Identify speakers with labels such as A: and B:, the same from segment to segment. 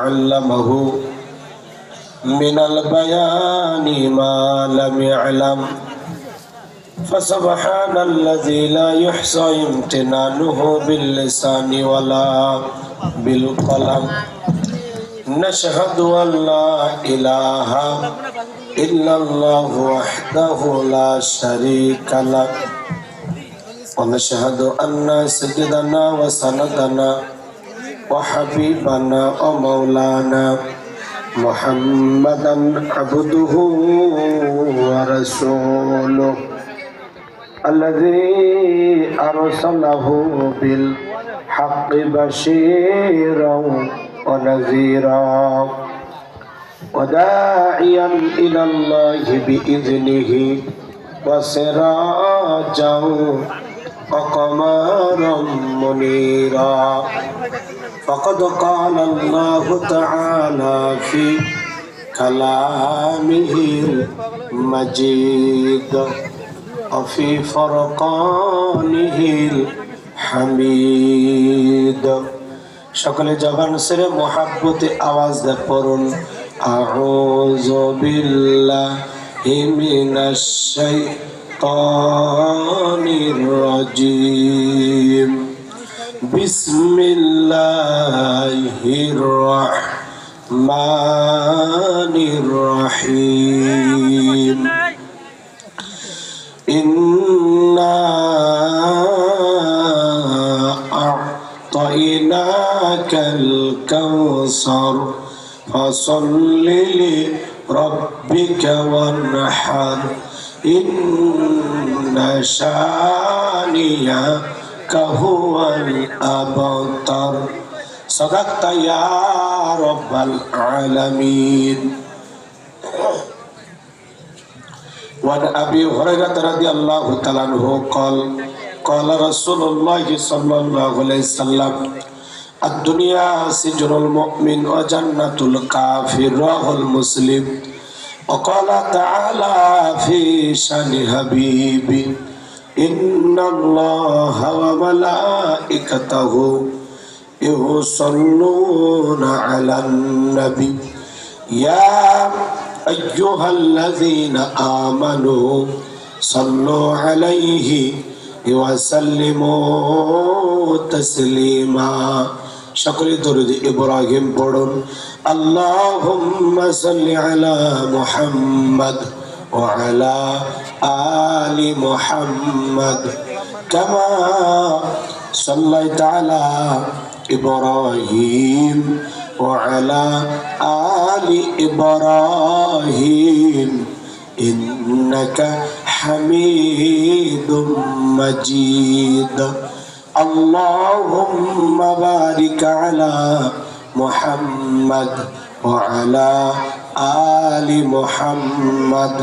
A: وعلمه من البيان ما لم يعلم فسبحان الذي لا يحصى امتنانه باللسان ولا بالقلم نشهد أن لا إله إلا الله وحده لا شريك له ونشهد أن سيدنا وسندنا وحبيبنا ومولانا محمدا عبده ورسوله الذي أرسله بالحق بشيرا ونذيرا وداعيا إلى الله بإذنه وسراجا وقمرا منيرا فقد قال الله تعالى في كلامه المجيد وفي فرقانه الحميد সকলে জবান ছেড়ে মুহাব্বতে আওয়াজ দিয়ে পড়ুন আউযু বিল্লাহি মিনাশ শাইতানির রাজীম বিসমিল্লাহির রাহমানির রহিম ইন্না আ'তাইনাকাল কাউসার ফাসাল্লি লিরাব্বিকা ওয়ানহার ইন্না শানিয়াকা হুয়াল আবতার সাদাকতা ইয়া রাব্বাল আলামিন وعن أبي هريرة رضي الله تعالى عنه قال قال رسول الله صلى الله عليه وسلم الدنيا سجن المؤمن وجنة الكافر رواه المسلم وقال تعالى في شأن حبيبي إن الله وملائكته يصلون على النبي يا أيها الذين آمنوا صلوا عليه وسلموا تسليما شكر درود إبراهيم পড়ুন اللهم صل على محمد وعلى آل محمد كما صليت على إبراهيم وعلى آل إبراهيم إنك حميد مجيد اللهم بارك على محمد وعلى آل محمد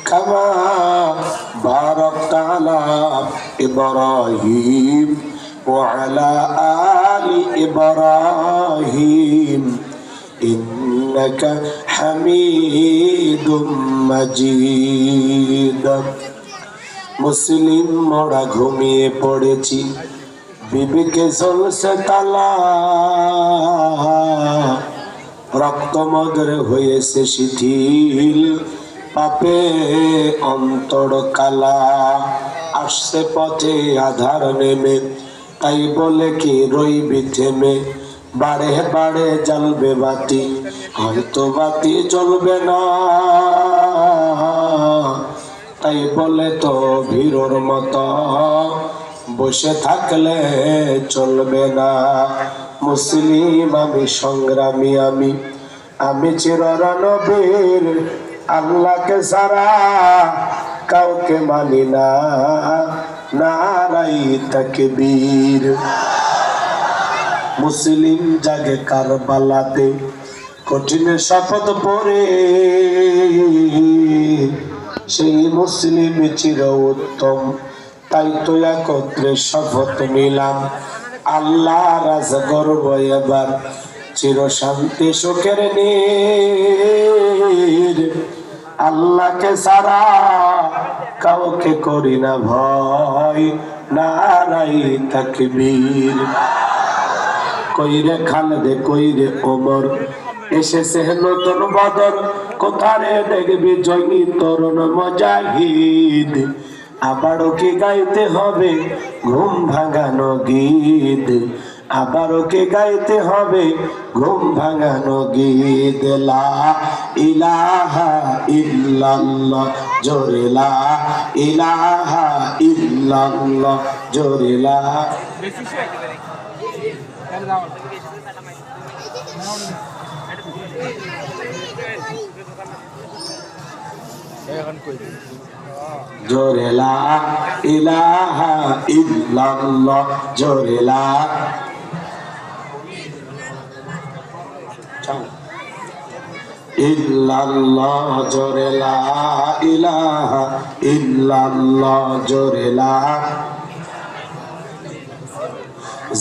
A: كما باركت على إبراهيم وعلى آل إبراهيم إنك حميد مجيد মুসলিম মোরা ঘুমিয়ে পড়েছি বিবিকে জ্বলছে তালা রক্ত মদের হয়েছে শিথিল পাপে অন্তর কালা আসছে পথে আধার নেমে তাই বলে কি রইবি থেমে বাড়ে বাড়ে জ্বলবে বাতি হয়তো বাতি জ্বলবে না তাই বলে তো ভীরর মতো বসে থাকলে চলবে না মুসলিম আমি সংগ্রামী আমি চিররণবীর আল্লাহকে ছাড়া কাউকে মানি না নারাই তাকবীর মুসলিম জাগে কারবালাতে কঠিন শপথ পড়ে সেই মুসলিম চির উত্তম তাই তো একত্রে শপথ নিলাম আল্লাহ রাজ গর্ব এবার চির শান্তি সুখের নীর আল্লাহকে ছাড়া কাউকে করি না ভয় নারাই তাকবীর। কইরে খালেদ কইরে ওমর, এসেছে নতুন বদর, কোথারে দেখবি জঙ্গি তরুণ মুজাহিদ। আবারও কি গাইতে হবে ঘুম ভাঙানো গীত, আবারও কি গাইতে হবে ঘুম ভাঙানো গীত। লা ইলাহা ইল্লাল্লাহ জোরে লা ইলাহা ইল্লাল্লাহ জোরে লা। জোরে লা ইলাহা ইল্লাল্লাহ জোরে লা ইল্লাল্লাহ জোরে লা ইলাহা ইল্লাল্লাহ জোরে লা।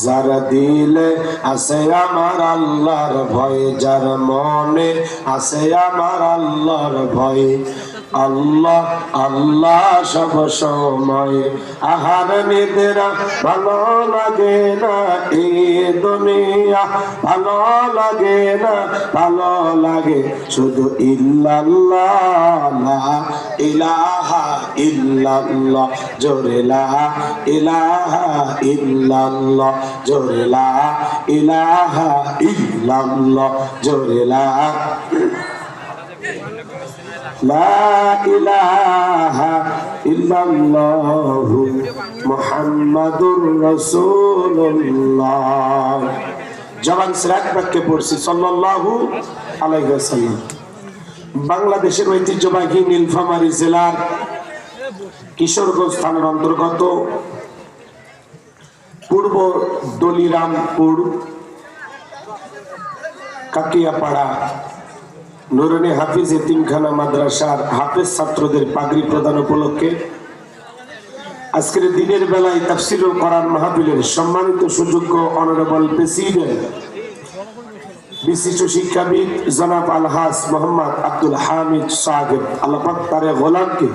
A: যার দিলে আছে আমার আল্লাহর ভয়, যার মনে আছে আমার আল্লাহর ভয়, আল্লাহ আল্লাহ সব সময়। আহার নিদেরা ভালো লাগে না এই দুনিয়া, ভালো লাগে না, ভালো লাগে শুধু ইল্লাল্লাহ। লা ইলাহা ইল্লাল্লাহ জোরে লা ইলাহা ইল্লাল্লাহ জোরে লা ইলাহা ইল্লাল্লাহ জোরে লা। লা ইলাহা ইল্লাল্লাহু মুহাম্মাদুর রাসূলুল্লাহ। জবান সিরাত বাক্যে পড়ছি সাল্লাল্লাহু আলাইহি ওয়াসাল্লাম। বাংলাদেশের ঐতিহ্যবাহী নীলফামারী জেলার কিশোরগঞ্জ থানার অন্তর্গত পূর্ব দলিরামপুর কাকিয়াপাড়া নুরানি হাফিজ এতিমখানা মাদ্রাসার হাফেজ ছাত্রদের পাগড়ি প্রদান উপলক্ষে আজকের দিনের বেলায় তাফসীরুল কোরআন মাহফিলের সম্মানিত সুযোগ্য অনারেবল প্রেসিডেন্ট বিশিষ্ট শিক্ষাবিদ জনাব আলহাজ মোহাম্মদ আব্দুল হামিদ সাহেব, আল্লাহ পাক তার গোলামকে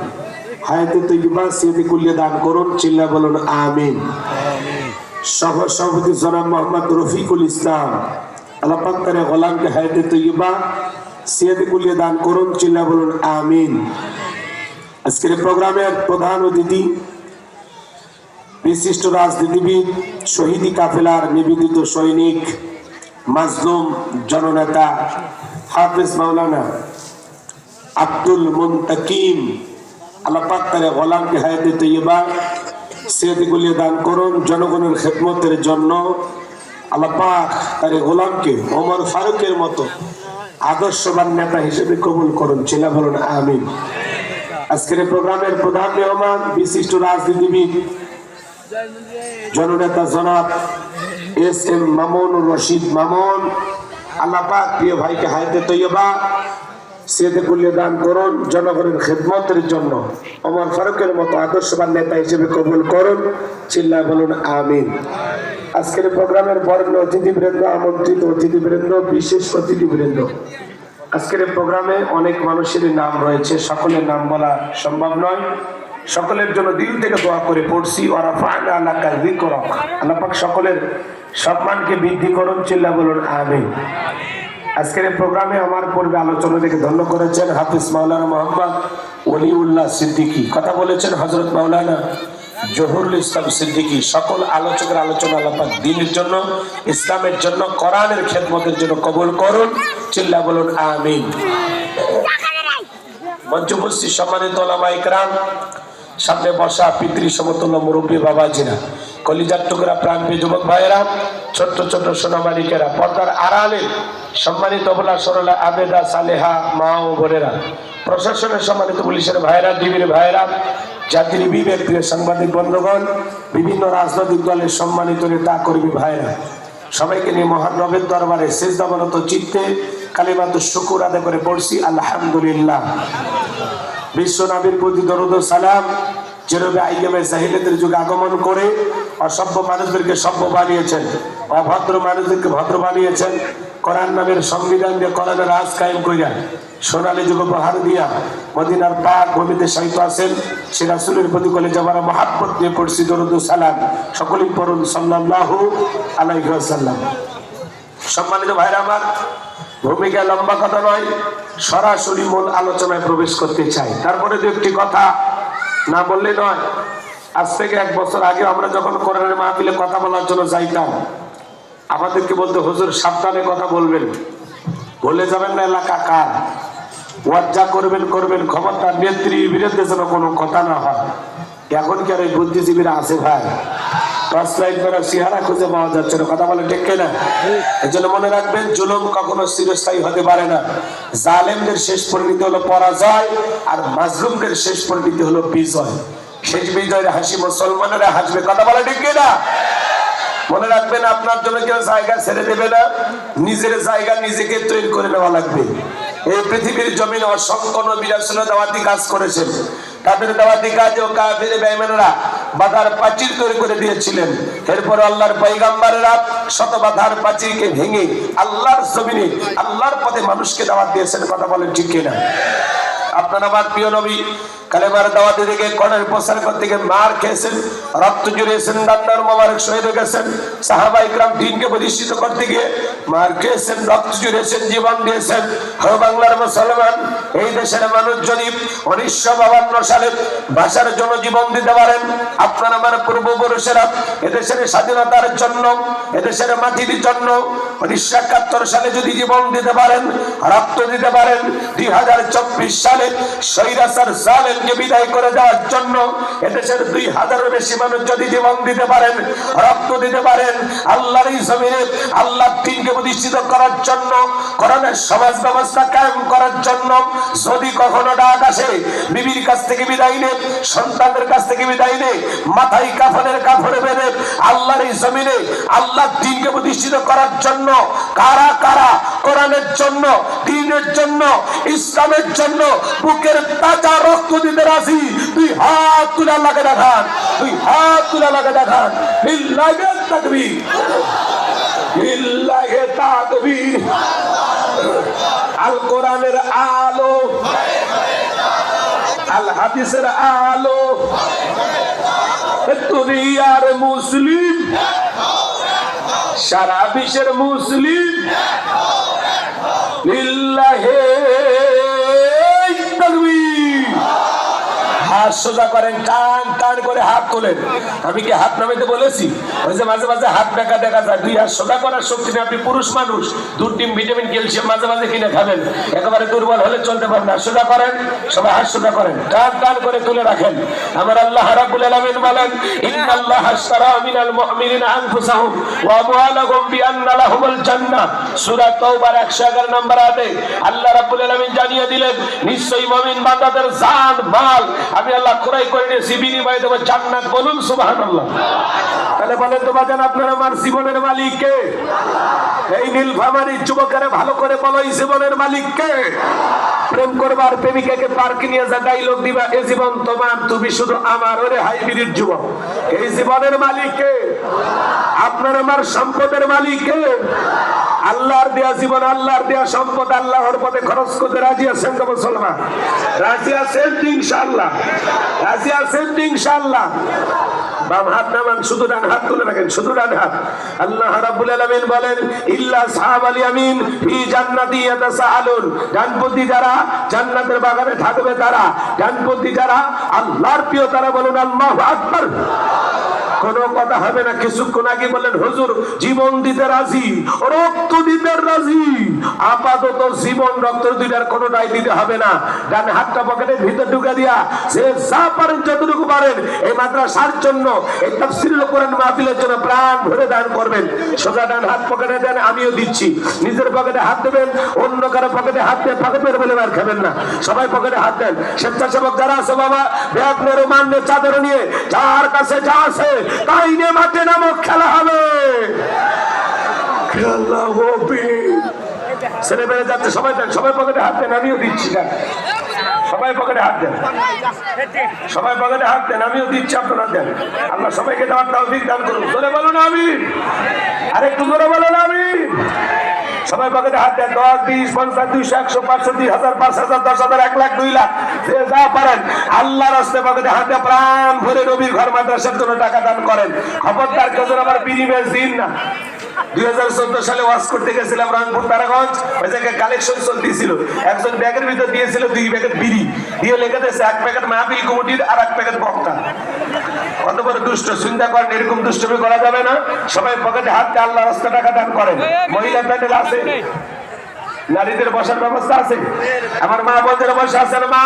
A: হায়াতে তৈয়বা সিয়াতে কুল্লিয়া দান করুন, চিল্লা বলুন আমিন। সহ সভাপতি জনাব মোহাম্মদ রফিকুল ইসলাম, আল্লাহ পাক তার গোলামকে হায়াতে তৈয়বা সিয়াতে কুল্লিয়া দান করুন, চিল্লা বলুন আমিন। আজকের প্রোগ্রামের প্রধান অতিথি বিশিষ্ট রাজনীতিবিদ, শহীদি কাফেলার নিবেদিত সৈনিক, মাজলুম জননেতা হাফেজ মাওলানা আব্দুল মুনতাকিম, আল্লাহ পাক তার গোলামকে হায়াতে তৈয়বা সিয়াতে কুল্লিয়া দান করুন, জনগণের খেদমতের জন্য আল্লাহ পাক তার গোলামকে ওমর ফারুকের মতো আদর্শবান নেতা হিসেবে কবুল করুন, চিল্লা বলুন আমিন। আজকের প্রোগ্রামের প্রধান মেহমান বিশিষ্ট রাজনীতিবিদ জননেতা জনাব এস এম মামুনুর রশিদ মামুন, আল্লাহ পাক প্রিয় ভাইকে হায়াতে তৈয়বা সিয়াতে কুল্লিয়া দান করুন, জনগণের খেদমতের জন্য ওমর ফারুকের মতো আদর্শবান নেতা হিসেবে কবুল করুন, চিল্লা বলুন আমিন। আজকের প্রোগ্রামের বরেণ্য অতিথিবৃন্দ, আমন্ত্রিত অতিথিবৃন্দ, বিশেষ অতিথিবৃন্দ, আজকের প্রোগ্রামে অনেক মানুষের নাম রয়েছে, সকলের নাম বলা সম্ভব নয়। সকলের জন্য দিল থেকে দোয়া করে পড়ছি, ওয়ারাফা'না লাকা যিকরাক, আল্লাহ পাক সকলের সম্মানকে বৃদ্ধি করুন, চিল্লা বলুন আমিন। আজকের প্রোগ্রামে আমার পূর্বে আলোচনা থেকে ধন্য করেছেন হাফিজ মাওলানা মোহাম্মদ ওলিউল্লাহ সিদ্দিকী, কথা বলেছেন হযরত মাওলানা জহুরুল ইসলাম সিদ্দিকী। সকল আলোচকের আলোচনা আল্লাহ পাক দ্বীনের জন্য, ইসলামের জন্য, কোরআনের খেদমতের জন্য কবুল করুন, চিল্লা বলুন আমিন। মঞ্চ উপস্থিত সম্মানিত উলামা ইকরাম, সামনে বসা পিতৃ সমতুল্য মুরব্বী বাবাজিরা, কলিজার টুকরা প্রাণপ্রিয় যুবক ভাইয়েরা, ছোট্ট ছোট্ট সোনামানিকেরা, পর্দার আড়ালে সম্মানিত বলা সরলা আবেদা সালেহা মা ও বোনেরা, প্রশাসনের সম্মানিত পুলিশের ভাইয়েরা, ডিবির ভাইয়েরা, জাতির বিবেক প্রিয় সাংবাদিক বন্ধুগণ, বিভিন্ন রাজনৈতিক দলের সম্মানিত নেতা কর্মী ভাইয়েরা, সবাইকে নিয়ে মহান রবের দরবারে সিজদাবনত চিত্তে কালিমাতুশ শুকর আদায় করে পড়ছি আলহামদুলিল্লাহ। বিশ্ব নবীর প্রতি দরুদ ও সালাম, যেভাবে আইয়ামে জাহিলিয়াতের যুগে আগমন করে অসভ্য মানুষদেরকে সভ্য বানিয়েছেন, অভদ্র মানুষদেরকে ভদ্র বানিয়েছেন, কোরআন নামের সংবিধান দিয়ে কোরআনের রাজ কায়েম কইরা সোনালী যুগ উপহার দিয়া মদিনার পাক ভূমিতে শায়িত আছেন সে রাসূলের প্রতি কলে যারা মহাব্বত নিয়ে পড়ছি দরুদ ও সালাম সকলেই পড়ুন সাল্লাল্লাহু আলাইহি ওয়াসাল্লাম। সম্মানিত ভাইরা আমার, ভূমিকা লম্বা কথা নয়, সরাসরি মূল আলোচনায় প্রবেশ করতে চাই। তারপরে দু একটি কথা না বললে নয়। আজ থেকে 1 বছর আগে আমরা যখন কোরআনের মাহফিলে কথা বলার জন্য যাইতাম, আমাদেরকে বলতে হুজুর সাবধানে কথা বলবেন, বলে যাবেন না এলাকা কার, ওয়াজ্জা করবেন ক্ষমতার নেত্রীর বিরুদ্ধে যেন কোনো কথা না হয়। এখন কি আর এই বুদ্ধিজীবীরা আছে ভাই? টর্চ লাইট করে চেহারা খুঁজে পাওয়া যাচ্ছে না, কথা বলে ঠিক না? এই জন্য মনে রাখবেন, জুলুম কখনো চিরস্থায়ী হতে পারে না। জালেমদের শেষ পরিণতি হলো পরাজয়, আর মাজলুমদের শেষ পরিণতি হলো বিজয়। শেষ বিজয়ের হাসি মুসলমানেরা হাসবে, কথা বলে ঠিক না? মনে রাখবেন, আপনার জন্য কেউ জায়গা ছেড়ে দেবে না, নিজের জায়গা নিজেকে তৈরি করে নেওয়া লাগবে। এই পৃথিবীর জমিনে অসংখ্য নবী রাসূল দাওয়াতি কাজ করেছেন। তাদের দাওয়াতি কাজে কাফির বেঈমানরা বাধার প্রাচীর তৈরি করে দিয়েছিলেন। এরপর আল্লাহর পয়গম্বরেরা শত বাধার প্রাচীরকে ভেঙে আল্লাহর জমিনে আল্লাহর পথে মানুষকে দাওয়াত দিয়েছেন, কথা বলেন ঠিক কিনা? আপনার আমার প্রিয় নবী কালেমার দাওয়াতে থেকে কোরআনের প্রচার করতে গিয়ে মার খেয়েছেন, রক্ত জুড়িয়েছেন, ডান্ডার মোবারক শহীদ হয়ে গেছেন। সাহাবা ইকরাম দ্বীনকে প্রতিষ্ঠিত করতে গিয়ে মার খেয়েছেন, রক্ত জুড়িয়েছেন, জীবন দিয়েছেন। ও বাংলার মুসলমান, এই দেশের মানুষ যদি 1952 সালে ভাষার জন্য জীবন দিতে পারেন, আপনার আমার পূর্বপুরুষেরা এদেশের স্বাধীনতার জন্য, এদেশের মাটির জন্য 1971 সালে যদি জীবন দিতে পারেন, রক্ত দিতে পারেন, 2024 সালে স্বৈরাচার জালেমকে বিদায় করে দেওয়ার জন্য এদেশের 2000-এর বেশি মানুষ যদি জীবন দিতে পারেন, রক্ত দিতে পারেন, আল্লাহর এই জমিনে আল্লাহর দ্বীনকে প্রতিষ্ঠিত করার জন্য, কোরআনের সমাজ ব্যবস্থা কায়েম করার জন্য যদি কখনো ডাক আসে, বিবির কাছ থেকে বিদায় নে, সন্তানদের কাছ থেকে বিদায় নে, মাথায় কাফনের কাপড়ে বেঁধে আল্লাহর এই জমিনে আল্লাহর দ্বীনকে প্রতিষ্ঠিত করার জন্য কারা কারা কোরআনের জন্য, দ্বীনের জন্য, ইসলামের জন্য বুকের তাজা রক্ত দিতে রাজি? 2 হাত তুলে আল্লাহকে দেখান, 2 হাত তুলে আল্লাহকে দেখান। লিল্লাহি তাকবীর, লিল্লাহি তাকবীর। আল কোরআনের আলো, আল হাদিসের আলো, দুনিয়ার মুসলিম, সারা বিশ্বের মুসলিম, লিল্লাহি তাকবীর। হাত সোজা করেন, টান টান করে হাত তোলেন। আমি কি হাত নামাইতে বলেছি? ওই যে মাঝে মাঝে হাত দেখা দেখা যায়। 2 হাত সোজা করার শক্তি নেই। আপনি পুরুষ মানুষ, দুধ, ডিম, ভিটামিন, ক্যালসিয়াম মাঝে মাঝে কিনে খাবেন, একেবারে দুর্বল হলে চলতে পারেন না। সোজা করেন, সবাই হাত সোজা করেন, টান টান করে তুলে রাখেন। আমার আল্লাহ রাব্বুল আলামিন বলেন, ইন্নাল্লাহা আশতারা মিনাল মুমিনিনা আনফুসাহুম ওয়া আমওয়ালাহুম বিআন্না লাহুমুল জান্নাহ। সূরা তাওবার 111 নম্বর আয়াতে আল্লাহ রাব্বুল আলামিন জানিয়ে দিলেন, নিশ্চয়ই মুমিন বান্দাদের জান মাল আমি আল্লাহ ক্রয় করে নিয়েছি, বিনিময়ে দেব জান্নাত। বলুন সুবহানাল্লাহ। তাহলে বলেন তো বাজান, আপনার আমার জীবনের মালিক কে? এই নীলফামারীর যুবকেরা ভালো করে বলো, এই জীবনের মালিক কে? প্রেম করবার প্রেমিকাকে পার্কে নিয়ে যা ডায়লগ দিবা, এই জীবন তোমার, তুমি শুধু আমার। ওরে হাইব্রিড যুবক, এই জীবনের মালিক কে? আপনার আমার সম্পদের মালিক কে? আল্লাহর দেয়া জীবন, আল্লাহর দেয়া সম্পদ আল্লাহর পথে খরচ করতে রাজি আছেন তো মুসলমান? রাজি আছেন ইনশাআল্লাহ? রাজি আছেন ইনশাআল্লাহ? বাম হাত নামান, শুধু ডান হাত তুলে রাখেন, শুধু ডান হাত। আল্লাহ রাব্বুল আলামিন বলেন, ইল্লা আসহাবাল ইয়ামিন ফি জান্নাতি ইয়াতাসাআলুন। ডানপন্থী যারা জান্নাতের বাগানে থাকবে তারা, ডানপন্থী যারা আল্লাহর প্রিয় তারা। বলুন আল্লাহু আকবার। কোনো কথা হবে না। কিছুক্ষণ আগে বলেন হুজুর জীবন দিতে রাজি, রক্ত দিতে রাজি। আপাতত জীবন রক্ত দুইটার কোনোটাই দিতে হবে না। ডান হাতটা পকেটের ভিতর ঢুকে দিয়া সে যা পারেন যতটুকু পারেন এই মাদ্রাসার জন্য, এই তাফসীরুল কোরআন মাহফিলের জন্য প্রাণ ভরে দান করবেন। সোজা ডান হাত পকেটে দেন, আমিও দিচ্ছি। নিজের পকেটে হাত দেবেন, অন্য কারো পকেটে হাত দিয়ে পকেটের বলে মার খাবেন না। সবাই পকেটে হাত দেন। স্বেচ্ছাসেবক যারা আছে বাবা, ব্যাগ নিয়ে, রুমাল নিয়ে, চাদর নিয়ে, যার কাছে যা আছে তাই নিয়ে মাঠে নামক, খেলা হবে, খেলা হবে। ছেলে বেড়ে যাচ্ছে, সবাই দেন, সবাই পকেটে হাত দেন, আমিও দিচ্ছি। না সবাই পকেটে হাত দেন, সবাই পকেটে হাত দেন, আমিও দিচ্ছি, আপনারা দেন। আল্লাহ সবাইকে দেওয়ার তৌফিক দান করুন। জোরে বলুন আমিন। আরেকটু জোরে বলুন আমিন। সবাই পকেটে হাত দেন। 10, 20, 50, 200, 100, 500, 2000, 5000, 10,000, 1 লাখ, 2 লাখ, যে যা পারেন আল্লাহর রাস্তায় পকেটে হাতে প্রাণ ভরে নবীর ঘর মাদ্রাসার জন্য টাকা দান করেন। খবরদার কেউ যেন আবার বিনিময় দিন না। 2014 সালে ওয়াজ করতে গেছিলাম রংপুর তারাগঞ্জ, ওই জায়গায় কালেকশন চলতেছিল। একজন ব্যাগের ভিতর দিয়েছিল 2 প্যাকেট বিড়ি, দিয়ে লেগে দিয়েছে 1 প্যাকেট মাহফিল কমিটির আর 1 প্যাকেট বক্তা। কত বড় দুষ্ট! চিন্তা করেন, এরকম দুষ্টমি করা যাবে না। সবাই পকেটে হাত দিয়ে আল্লাহর রাস্তায় টাকা দান করেন। মহিলা প্যান্ডেল আছে, নারীদের বসার ব্যবস্থা আছে, আমার মা বোনদের বসা আছে না? মা,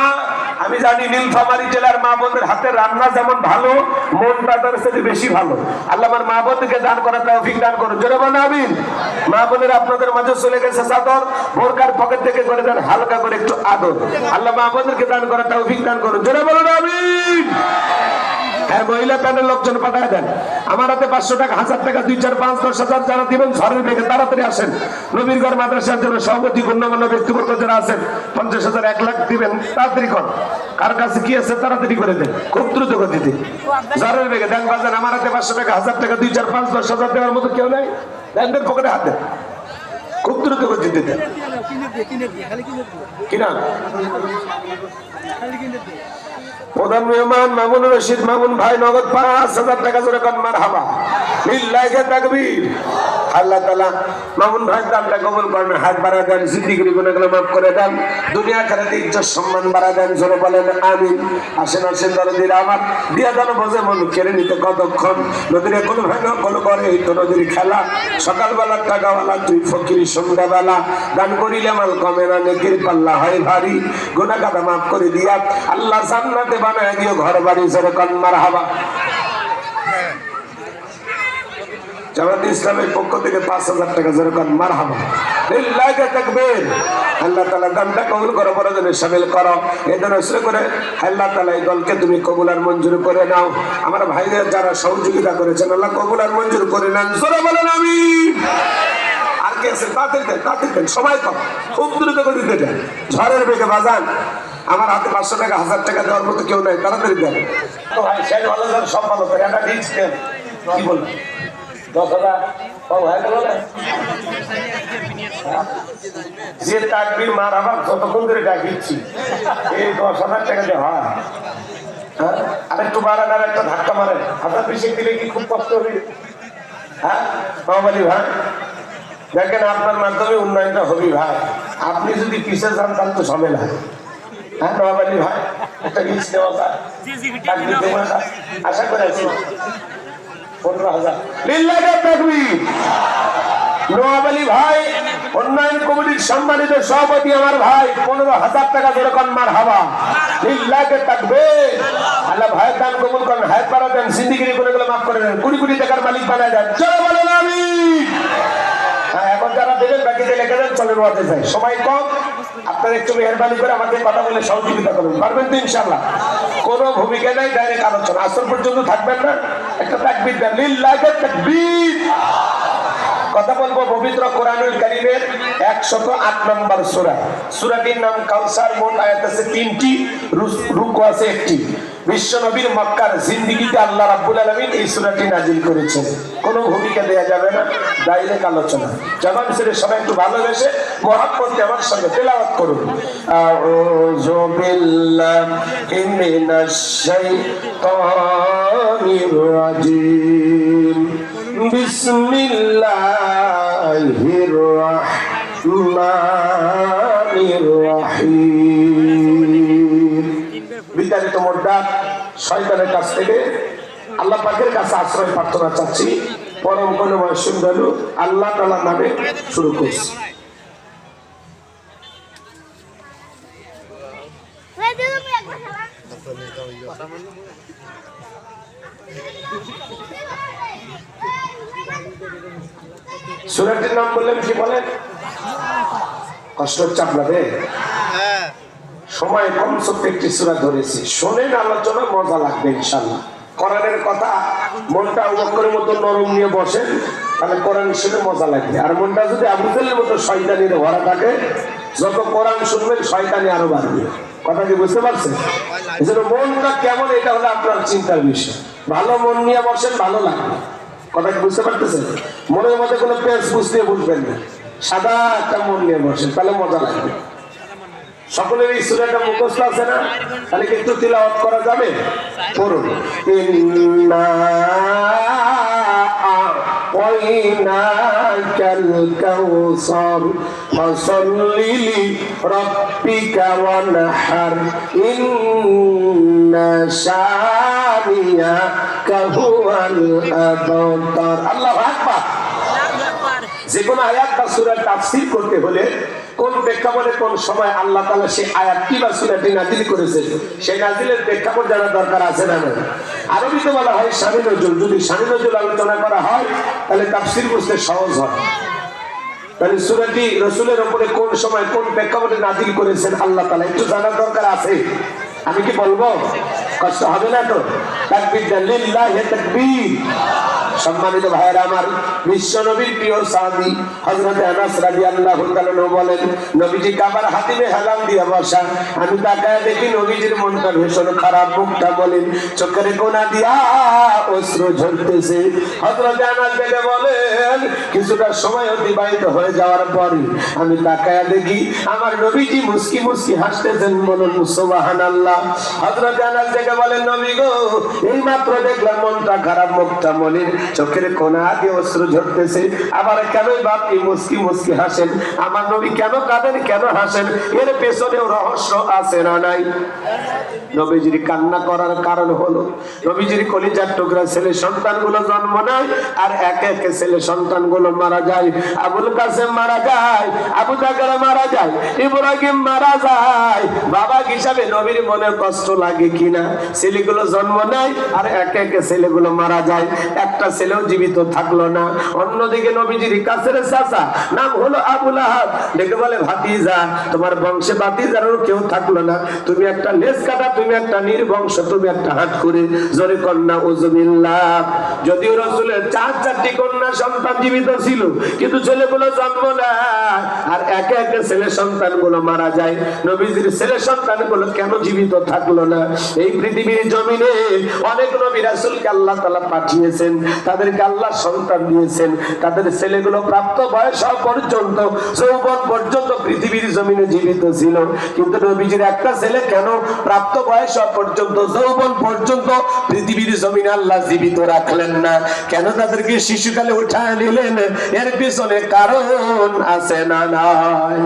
A: আমি জানি নীলফামারী জেলার মা বোনদের হাতে রান্না যেমন ভালো, মনটা তার সাথে বেশি ভালো। আল্লাহ আমার মা বোনদেরকে দান করার তৌফিক দান করুন। জোরে বলেন আমিন। মা বোনের আপনাদের মাঝে চলে গেছে চাদর, বোরকার পকেট থেকে করে দেন হালকা করে একটু আদর। আল্লাহ মা বোনদেরকে দান করার তৌফিক দান করুন। জোরে বলেন আমিন। হ্যাঁ, মহিলা প্যানেল লোকজন পাঠায় দেন। আমার হাতে 500 টাকা, 1000 টাকা, 2, 4, 5, 10,000 যারা দিবেন ঝড়ের বেগে তাড়াতাড়ি আসেন। নবীর ঘর মাদ্রাসার জন্য সভাপতি গণ্যমান্য ব্যক্তিবর্গ যারা আছেন 50,000, 1 লাখ দিবেন, তাড়াতাড়ি কর। কার কাছে কি আছে তাড়াতাড়ি করে দেন, খুব দ্রুত গতিতে ঝড়ের বেগে দেন। বাজান আমার হাতে 500 টাকা, 1000 টাকা, 2, 4, 5, 10,000 দেওয়ার মতো কেউ নাই। দেন, পকেটে হাত দেন, খুব দ্রুত গতিতে দেন। কিনা প্রধান মেহমান মামুন রশিদ মামুন ভাই নগদ 5,000 টাকা জোরে কন মারহাবা, লিল্লাহি তাকবীর। আল্লাহ তাআলা মামুন ভাই দানটা কবুল করেন, হাত বাড়া দেন, জিন্দেগির গুনাহগুলো মাফ করে দেন, দুনিয়া আখিরাতে ইজ্জত সম্মান বাড়া দেন। জোরে বলেন আমিন। আসেন আসেন দরদিরা আমার, দিয়া দান বোঝে মন কেড়ে নিতে কতক্ষণ। নদীরে কোন ভাই না কোন করে এই তো নদীর খেলা। সকালবেলা টাকাওয়ালা তুই ফকির, সন্ধ্যাবেলা দান করিলে মাল কমে না, নেকির পাল্লা হয় ভারী। গুনাহ কাদা মাফ করে দিয়া আল্লাহ জান্নাতে বানায় দিও ঘর বাড়ি। জোরে কন মারহাবা। জামাত ইসলামের পক্ষ থেকে 5,000 টাকা জোরে কন মারহাবা, লিল্লাহি তাকবীর। আল্লাহ তাআলা দানটা কবুল করো, পরজনে শামিল করো। এই দান আসলে করে আল্লাহ তাআলা এই দলকে তুমি কবুল আর মঞ্জুর করে নাও। আমার ভাইদের যারা সহযোগিতা করেছেন আল্লাহ কবুল আর মঞ্জুর করে নেন। জোরে বলেন আমিন। আর কি আছে? তাড়াতাড়ি দেন, তাড়াতাড়ি দেন, সবাই কম, খুব দ্রুত করে দিতে দেন। ঝড়ের বেগে বাজান। আমার হাতে 500 টাকা, 1000 টাকা দেওয়ার মতো কেউ নাই, তাড়াতাড়ি দেন। তো ভাই শেষ ভালো যান, সব ভালো করে একটা রিস্ক দেন। কি বলবেন? 10,000 হয়ে গেল না? যে তাকবীর মারহাবা যতক্ষণ ধরে ডাকিচ্ছি, এই 10,000 টাকা দিয়ে হয়? হ্যাঁ, আরেকটু বাড়ান, আর একটা ধাক্কা মারেন। 1000 দিলে কি খুব কষ্ট হবে? হ্যাঁ বাবালি ভাই, দেখেন আপনার মাধ্যমে উন্নয়নটা হবে ভাই। আপনি যদি পিছিয়ে যান তাহলে তো ঝামেলা। হ্যাঁ বাবালি ভাই, একটা রিস্ক নেওয়া যায়, আশা করে আছি 15,000। লিল্লাহি তাকবীর। নোয়াবলী ভাই উন্নয়ন কমিটির সম্মানিত সভাপতি আমার ভাই 15,000 টাকা জোরে কন মারহাবা, লিল্লাহি তাকবীর। আল্লাহ ভাই দান কবুল করেন, হায়াত বাড়া দেন, জিন্দেগির গুনাহগুলো মাফ করে দেন, কোটি কোটি টাকার মালিক বানায় দেন। জোরে বলেন আমিন। হ্যাঁ, এখন যারা দেবেন বাকিতে লিখে দেন, চলেন ওয়াজে যাই। সময় কম, আপনারা একটু মেহরবানি করে আমাকে কথা বলে সহযোগিতা করুন, পারবেন তো ইনশাআল্লাহ? কোনো ভূমিকা নাই, ডাইরেক্ট আলোচনা। আসর পর্যন্ত থাকবেন না? একটা তাকবীর দেন, লিল্লাহি তাকবীর। কথা বলবো পবিত্র কোরআনুল কারীমের 108 নম্বর সূরা। সূরাটির নাম কাউসার। মোট আয়াত আছে 3টি, রুকু আছে 1টি। বিশ্ব নবীর মক্কার জিন্দেগিতে আল্লাহ রাব্বুল আলামিন এই সূরাটি নাজিল করেছেন। কোনো ভূমিকা দেয়া যাবে না, ডাইরেক্ট আলোচনা। জবান ছেড়ে সবাই একটু ভালোবেসে মহব্বতে আমার সঙ্গে তেলাওয়াত করুন। আউযু বিল্লাহি মিনাশ শাইতানির রাজিম। বিসমিল্লাহির রাহমানির রহিম। বিতাড়িত মোদ্দাত শয়তানের কাছ থেকে আল্লাহ পাকের কাছে আশ্রয় প্রার্থনা চাচ্ছি। পরম করুণাময় সুন্দর আল্লাহ তাআলার নামে শুরু করছি। সূরাটির নাম বললেন কি বলেন? কষ্ট হচ্ছে আপনাদের? সময় কম, সত্যি একটি সূরা ধরেছি, শোনেন, আলোচনা মজা লাগবে ইনশাআল্লাহ। কোরআনের কথা মনটা আবু বকরের মতো নরম নিয়ে বসেন, তাহলে কোরআন শুনে মজা লাগবে। আর মনটা যদি আবু জাহেলের মতো শয়তানিতে ভরা থাকে, যত কোরআন শুনবেন শয়তানি আরো বাড়বে। কথা কি বুঝতে পারছেন? এই জন্য মনটা কেমন, এটা হলো আপনার চিন্তার বিষয়। ভালো মন নিয়ে বসেন, ভালো লাগবে। কথা কি বুঝতে পারতেছেন? মনের মধ্যে কোনো পেঁচ বুঝতে বুঝবেন না, সাদা একটা মন নিয়ে বসেন, তাহলে মজা লাগবে। সকলের এই সূরাটা মুখস্থ আছে না? তাহলে কি একটু তিলাওয়াত করা যাবে? পড়ুন। ইন্না আ'তাইনাকাল কাউসার ফাসাল্লি লিরাব্বিকা ওয়ানহার ইন্না শানিয়াকা হুয়াল আবতার। আল্লাহু আকবার। যে কোন আয়াত বা সূরার তাফসীর করতে হলে কোন প্রেক্ষাপটে কোন সময় আল্লাহ তাআলা সেই আয়াতটি বা সূরাটি নাযিল করেছেন, সেই নাযিলের প্রেক্ষাপট জানা দরকার আছে না? আরবিতে বলা হয় শানি নজুল। যদি শানি নজুল আলোচনা করা হয় তাহলে তাফসীর বুঝতে সহজ হয়। তাহলে সূরাটি রাসূলের উপরে কোন সময় কোন প্রেক্ষাপটে নাযিল করেছেন আল্লাহ তাআলা একটু জানার দরকার আছে। আমি কি বলবো? কষ্ট হবে না তো? তাকবীর দেন, লিল্লাহি তাকবীর। সম্মানিত ভাইরা আমার, বিশ্ব নবীর প্রিয় সাহাবী হযরত আনাস রাদিয়াল্লাহু তাআলা বলেন, নবীজি কাবার হাতিমে হেলান দিয়ে বসা, আমি তাকায় দেখি নবীজির মনটা ভীষণ খারাপ, মুখটা বলেন চোখের কোণা দিয়া অশ্রু ঝরতেছে। হযরত আনাস দেখে বলেন, কিছুটা সময় অতিবাহিত হয়ে যাওয়ার পরে আমি তাকায় দেখি আমার নবীজি মুস্কি মুস্কি হাসতেছেন। বলুন সুবহানাল্লাহ। হযরত আনাস দেখে বলেন, নবী গো, এই মাত্র দেখলাম মনটা খারাপ, মুখটা মলিন, চোখের কোণা দিয়ে অশ্রু ঝরতেছে, আবার কেনই বা আপনি মুস্কি মুস্কি হাসেন? আমার নবী কেন কাঁদেন, কেন হাসেন? এর পেছনেও রহস্য আছে না নাই? নবীজির কান্না করার কারণ হলো নবীজির কলিজার টুকরা ছেলে সন্তানগুলো জন্ম নেয় আর একে একে ছেলে সন্তানগুলো মারা যায়। আবুল কাসেম মারা যায়, আবু জাকার মারা যায়, ইব্রাহিম মারা যায়। বাবা হিসাবে নবীর মনে কষ্ট লাগে কিনা? ছেলেগুলো জন্ম নেয় আর একে একে ছেলেগুলো মারা যায়, একটা ছেলেও জীবিত থাকলো না। অন্যদিকে নবীজির কাছের চাচা নাম হলো আবু লাহাব ডেকে বলে, ভাতিজা, তোমার বংশে ভাতিজারও কেউ থাকলো না, তুমি একটা লেজ কাটা, তুমি একটা নির্বংশ, তুমি একটা হাত করে জোরে কন্যা উজুবিল্লাহ। যদিও রাসূলের 4টি কন্যা সন্তান জীবিত ছিল, কিন্তু ছেলেগুলো জন্ম নেয় আর একে একে ছেলে সন্তানগুলো মারা যায়। নবীজির ছেলে সন্তানগুলো কেন জীবিত থাকলো না? এই পৃথিবীর জমিনে অনেক নবী রাসূলকে আল্লাহ তাআলা পাঠিয়েছেন, তাদেরকে আল্লাহ সন্তান দিয়েছেন, তাদের ছেলেগুলো প্রাপ্ত বয়স পর্যন্ত, যৌবন পর্যন্ত পৃথিবীর জমিনে জীবিত ছিল, কিন্তু নবীজির একটা ছেলে কেন প্রাপ্ত বয়স পর্যন্ত, যৌবন পর্যন্ত পৃথিবীর জমিনে আল্লাহ জীবিত রাখলেন না? কেন তাদেরকে শিশুকালে উঠায় নিলেন? এর পিছনে কারণ আছে না নাই?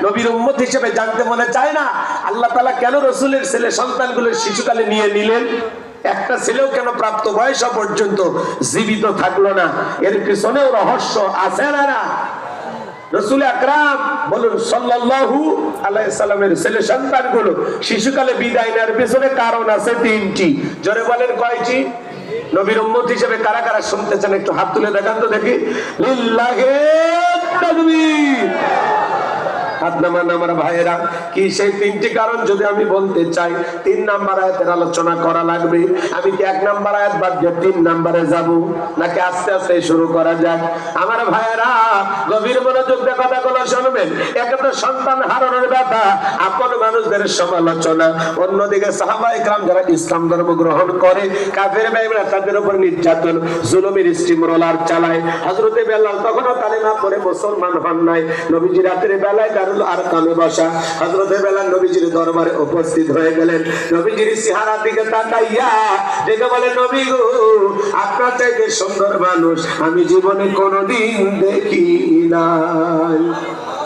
A: নবীর উম্মত হিসেবে জানতে মনে চায় না আল্লাহ তাআলা কেন রাসূলের ছেলে সন্তানগুলো শিশুকালে নিয়ে নিলেন? একটা ছেলেও কেন প্রাপ্ত বয়স পর্যন্ত জীবিত থাকলো না? এর পিছনেও রহস্য আছে না? রাসূল আকরাম বলুন সাল্লাল্লাহু আলাইহি সাল্লামের ছেলে সন্তানগুলো শিশুকালে বিদায় নেওয়ার পিছনে কারণ আছে 3টি। জোরে বলেন কয়টি? নবীর উম্মত হিসেবে কারা কারা শুনতে চান একটু হাত তুলে দেখান তো দেখি। লিল্লাহি তাকবীর। হাত নামান আমার ভাইয়েরা। কি সেই 3টি কারণ যদি আমি বলতে চাই, 3 নাম্বার আয়াতের আলোচনা করা লাগবে। আমি কি 1 নাম্বার আয়াত বাদ দিয়ে 3 নাম্বারে যাব, নাকি আস্তে আস্তে শুরু করা যাক? আমার ভাইয়েরা, গভীর মনোযোগ দিয়ে কথাগুলো শুনবেন। একটা সন্তান হারানোর ব্যথা, আপন মানুষদের সমালোচনা, অন্যদিকে সাহাবায়ে কেরাম যারা ইসলাম ধর্ম গ্রহণ করে, কাফের বেঈমান তাদের উপর নির্যাতন, জুলুমের স্টিমরোলার চালায়। হযরতে বেলাল তখনও কালেমা পড়ে মুসলমান হন নাই। নবীজি রাতের বেলায় আর কামে বসা, হযরত বেলাল নবীজির দরবারে উপস্থিত হয়ে গেলেন। নবীজির চেহারার দিকে তাকাইয়া দেখে বলে, নবী গো, আপনার চাইতে সুন্দর মানুষ আমি জীবনে কোনোদিন দেখি নাই।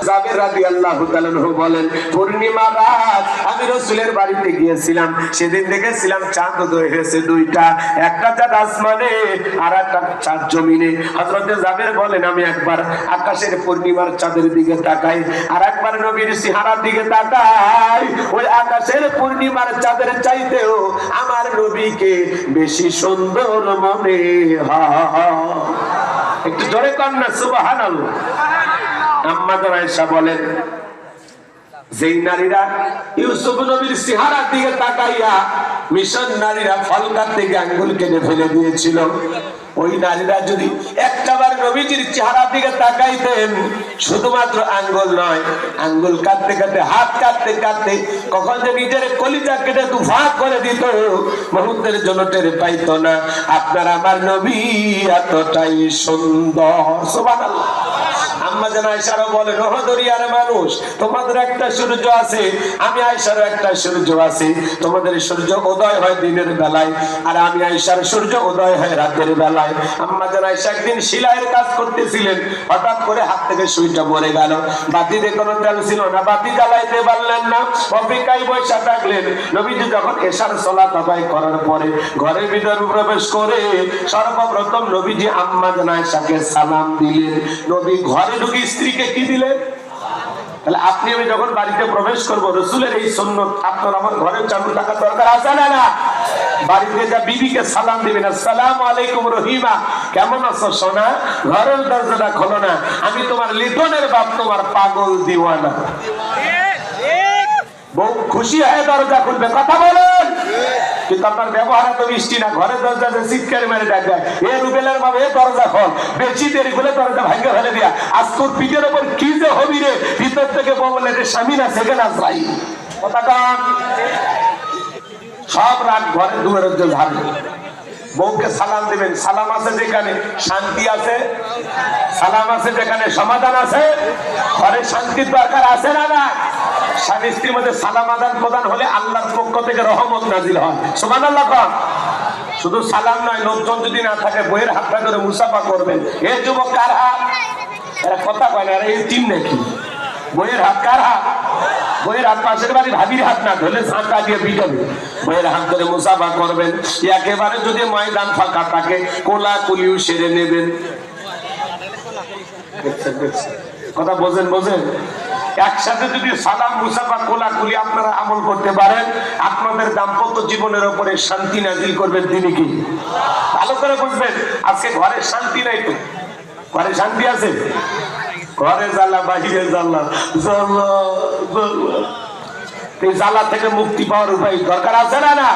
A: জাবের রাদিয়াল্লাহু তাআলা বলেন, পূর্ণিমা রাত আমি রাসূলের বাড়িতে গিয়েছিলাম, সেদিন দেখেছিলাম চাঁদ উদয় হয়েছে 2টা, একটা চাঁদ আসমানে আর একটা চাঁদ জমিনে। হযরতে জাবের বলেন, আমি একবার আকাশের পূর্ণিমার চাঁদের দিকে তাকাই, আর একবার নবীর চেহারার দিকে তাকাই, ওই আকাশের পূর্ণিমার চাঁদের চাইতেও আমার নবীকে বেশি সুন্দর মনে হয়। একটু জোরে কর না সুবহানাল্লাহ। আম্মা আয়েশা বলেন, যেই নারীরা ইউসুফ নবীর চেহারার দিকে তাকাইয়া মিশন নারীরা ফল কাটতে গিয়ে আঙ্গুল কেটে ফেলে দিয়েছিল, ওই নারীরা যদি একটাবার নবীজির চেহারার দিকে তাকাইতেন, শুধুমাত্র আঙ্গুল নয়, আঙ্গুল কাটতে কাটতে, হাত কাটতে কাটতে কখন যে নিজের কলিজা কেটে দুফা করে দিত, মুহূর্তের জন্য টের পাইত না। আপনার আমার নবী এতটাই সুন্দর। সুবহানাল্লাহ। আম্মা জান আয়েশারও বলেন, ওহ দরিয়ার মানুষ, তোমাদের একটা সূর্য আছে, আমি আয়েশারও একটা সূর্য আছে। তোমাদের সূর্য উদয় হয় দিনের বেলায়, আর আমি আয়েশার সূর্য উদয় হয় রাতের বেলায়। আম্মা জান আয়েশা একদিন সেলাইয়ের কাজ করতেছিলেন, হঠাৎ করে হাত থেকে সুইটা পড়ে গেল। বাতিতে কোনো তেল ছিল না, বাতি জ্বালাইতে পারলেন না, অপেক্ষায় বসে থাকলেন। নবীজি যখন এশার সালাত আদায় করার পরে ঘরের ভিতরে প্রবেশ করে সর্বপ্রথম নবীজি আম্মা জান আয়েশাকে সালাম দিলেন। নবী ঘরে ঢুকে স্ত্রীকে কি দিলেন? তাহলে আপনি আমি যখন বাড়িতে প্রবেশ করবো, রসুলের এই সুন্নত আপনার আমার ঘরের চালু থাকা দরকার আছে না? না, বাড়িতে যা বিবিকে সালাম দিবেন, আসসালামু আলাইকুম রহিমা, কেমন আছো সোনা? ঘরের দরজাটা খোলো না, আমি তোমার লিটনের বাপ, তোমার পাগল দিওয়ানা। বউ খুশি হয়ে দরজা খুলবে, কথা বলেন, কিন্তু আপনার ব্যবহার এত মিষ্টি না। ঘরের দরজা চিৎকার মেরে ডাক দেয়, এ রুবেলের বাবা, এ দরজা খোল, বেশি দেরি করে দরজা ভাঙে ফেলে দিয়া, আজ তোর পিঠের ওপর কি যে হবি রে। ভিতর থেকে বললে যে স্বামী না সেখানে আসলাই কথা কান, সব রাত ঘরে দুয়ারের জন্য ঝাড়বে। বউকে সালাম দিবেন, সালাম আছে যেখানে শান্তি আছে, সালাম আছে যেখানে সমাধান আছে। ঘরে শান্তির দরকার আছে না? না, স্বামী স্ত্রীর মধ্যে সালাম আদান প্রদান হলে আল্লাহর পক্ষ থেকে রহমত নাজিল হয়। সুবহানাল্লাহ। শুধু সালাম নয়, লোকজন যদি না থাকে বইয়ের হাতটা ধরে মুসাফা করবেন। এ যুবক কার হাত? এরা কথা কয় না, এই টিম নাকি? বইয়ের হাত কার হাত? বইয়ের হাত পাশের বাড়ি ভাবির হাত না, ধরলে ঝাঁটা দিয়ে পিটাবে। বইয়ের হাত ধরে মুসাফা করবেন। একেবারে যদি ময়দান ফাঁকা থাকে কোলা কুলিও সেরে নেবেন। কথা বোঝেন? বোঝেন? একসাথে যদি সালাম মুসাফা কোলাকুলি আপনারা আমল করতে পারেন, আপনাদের দাম্পত্য জীবনের উপরে শান্তি নাজিল করবেন তিনি কি? ভালো করে বুঝবেন। আজকে ঘরে শান্তি নাই তো, ঘরে শান্তি আছে? ঘরে জ্বালা, বাহিরে জ্বালা, জ্বালা জ্বালা। এই জ্বালা থেকে মুক্তি পাওয়ার উপায় দরকার আছে না? না,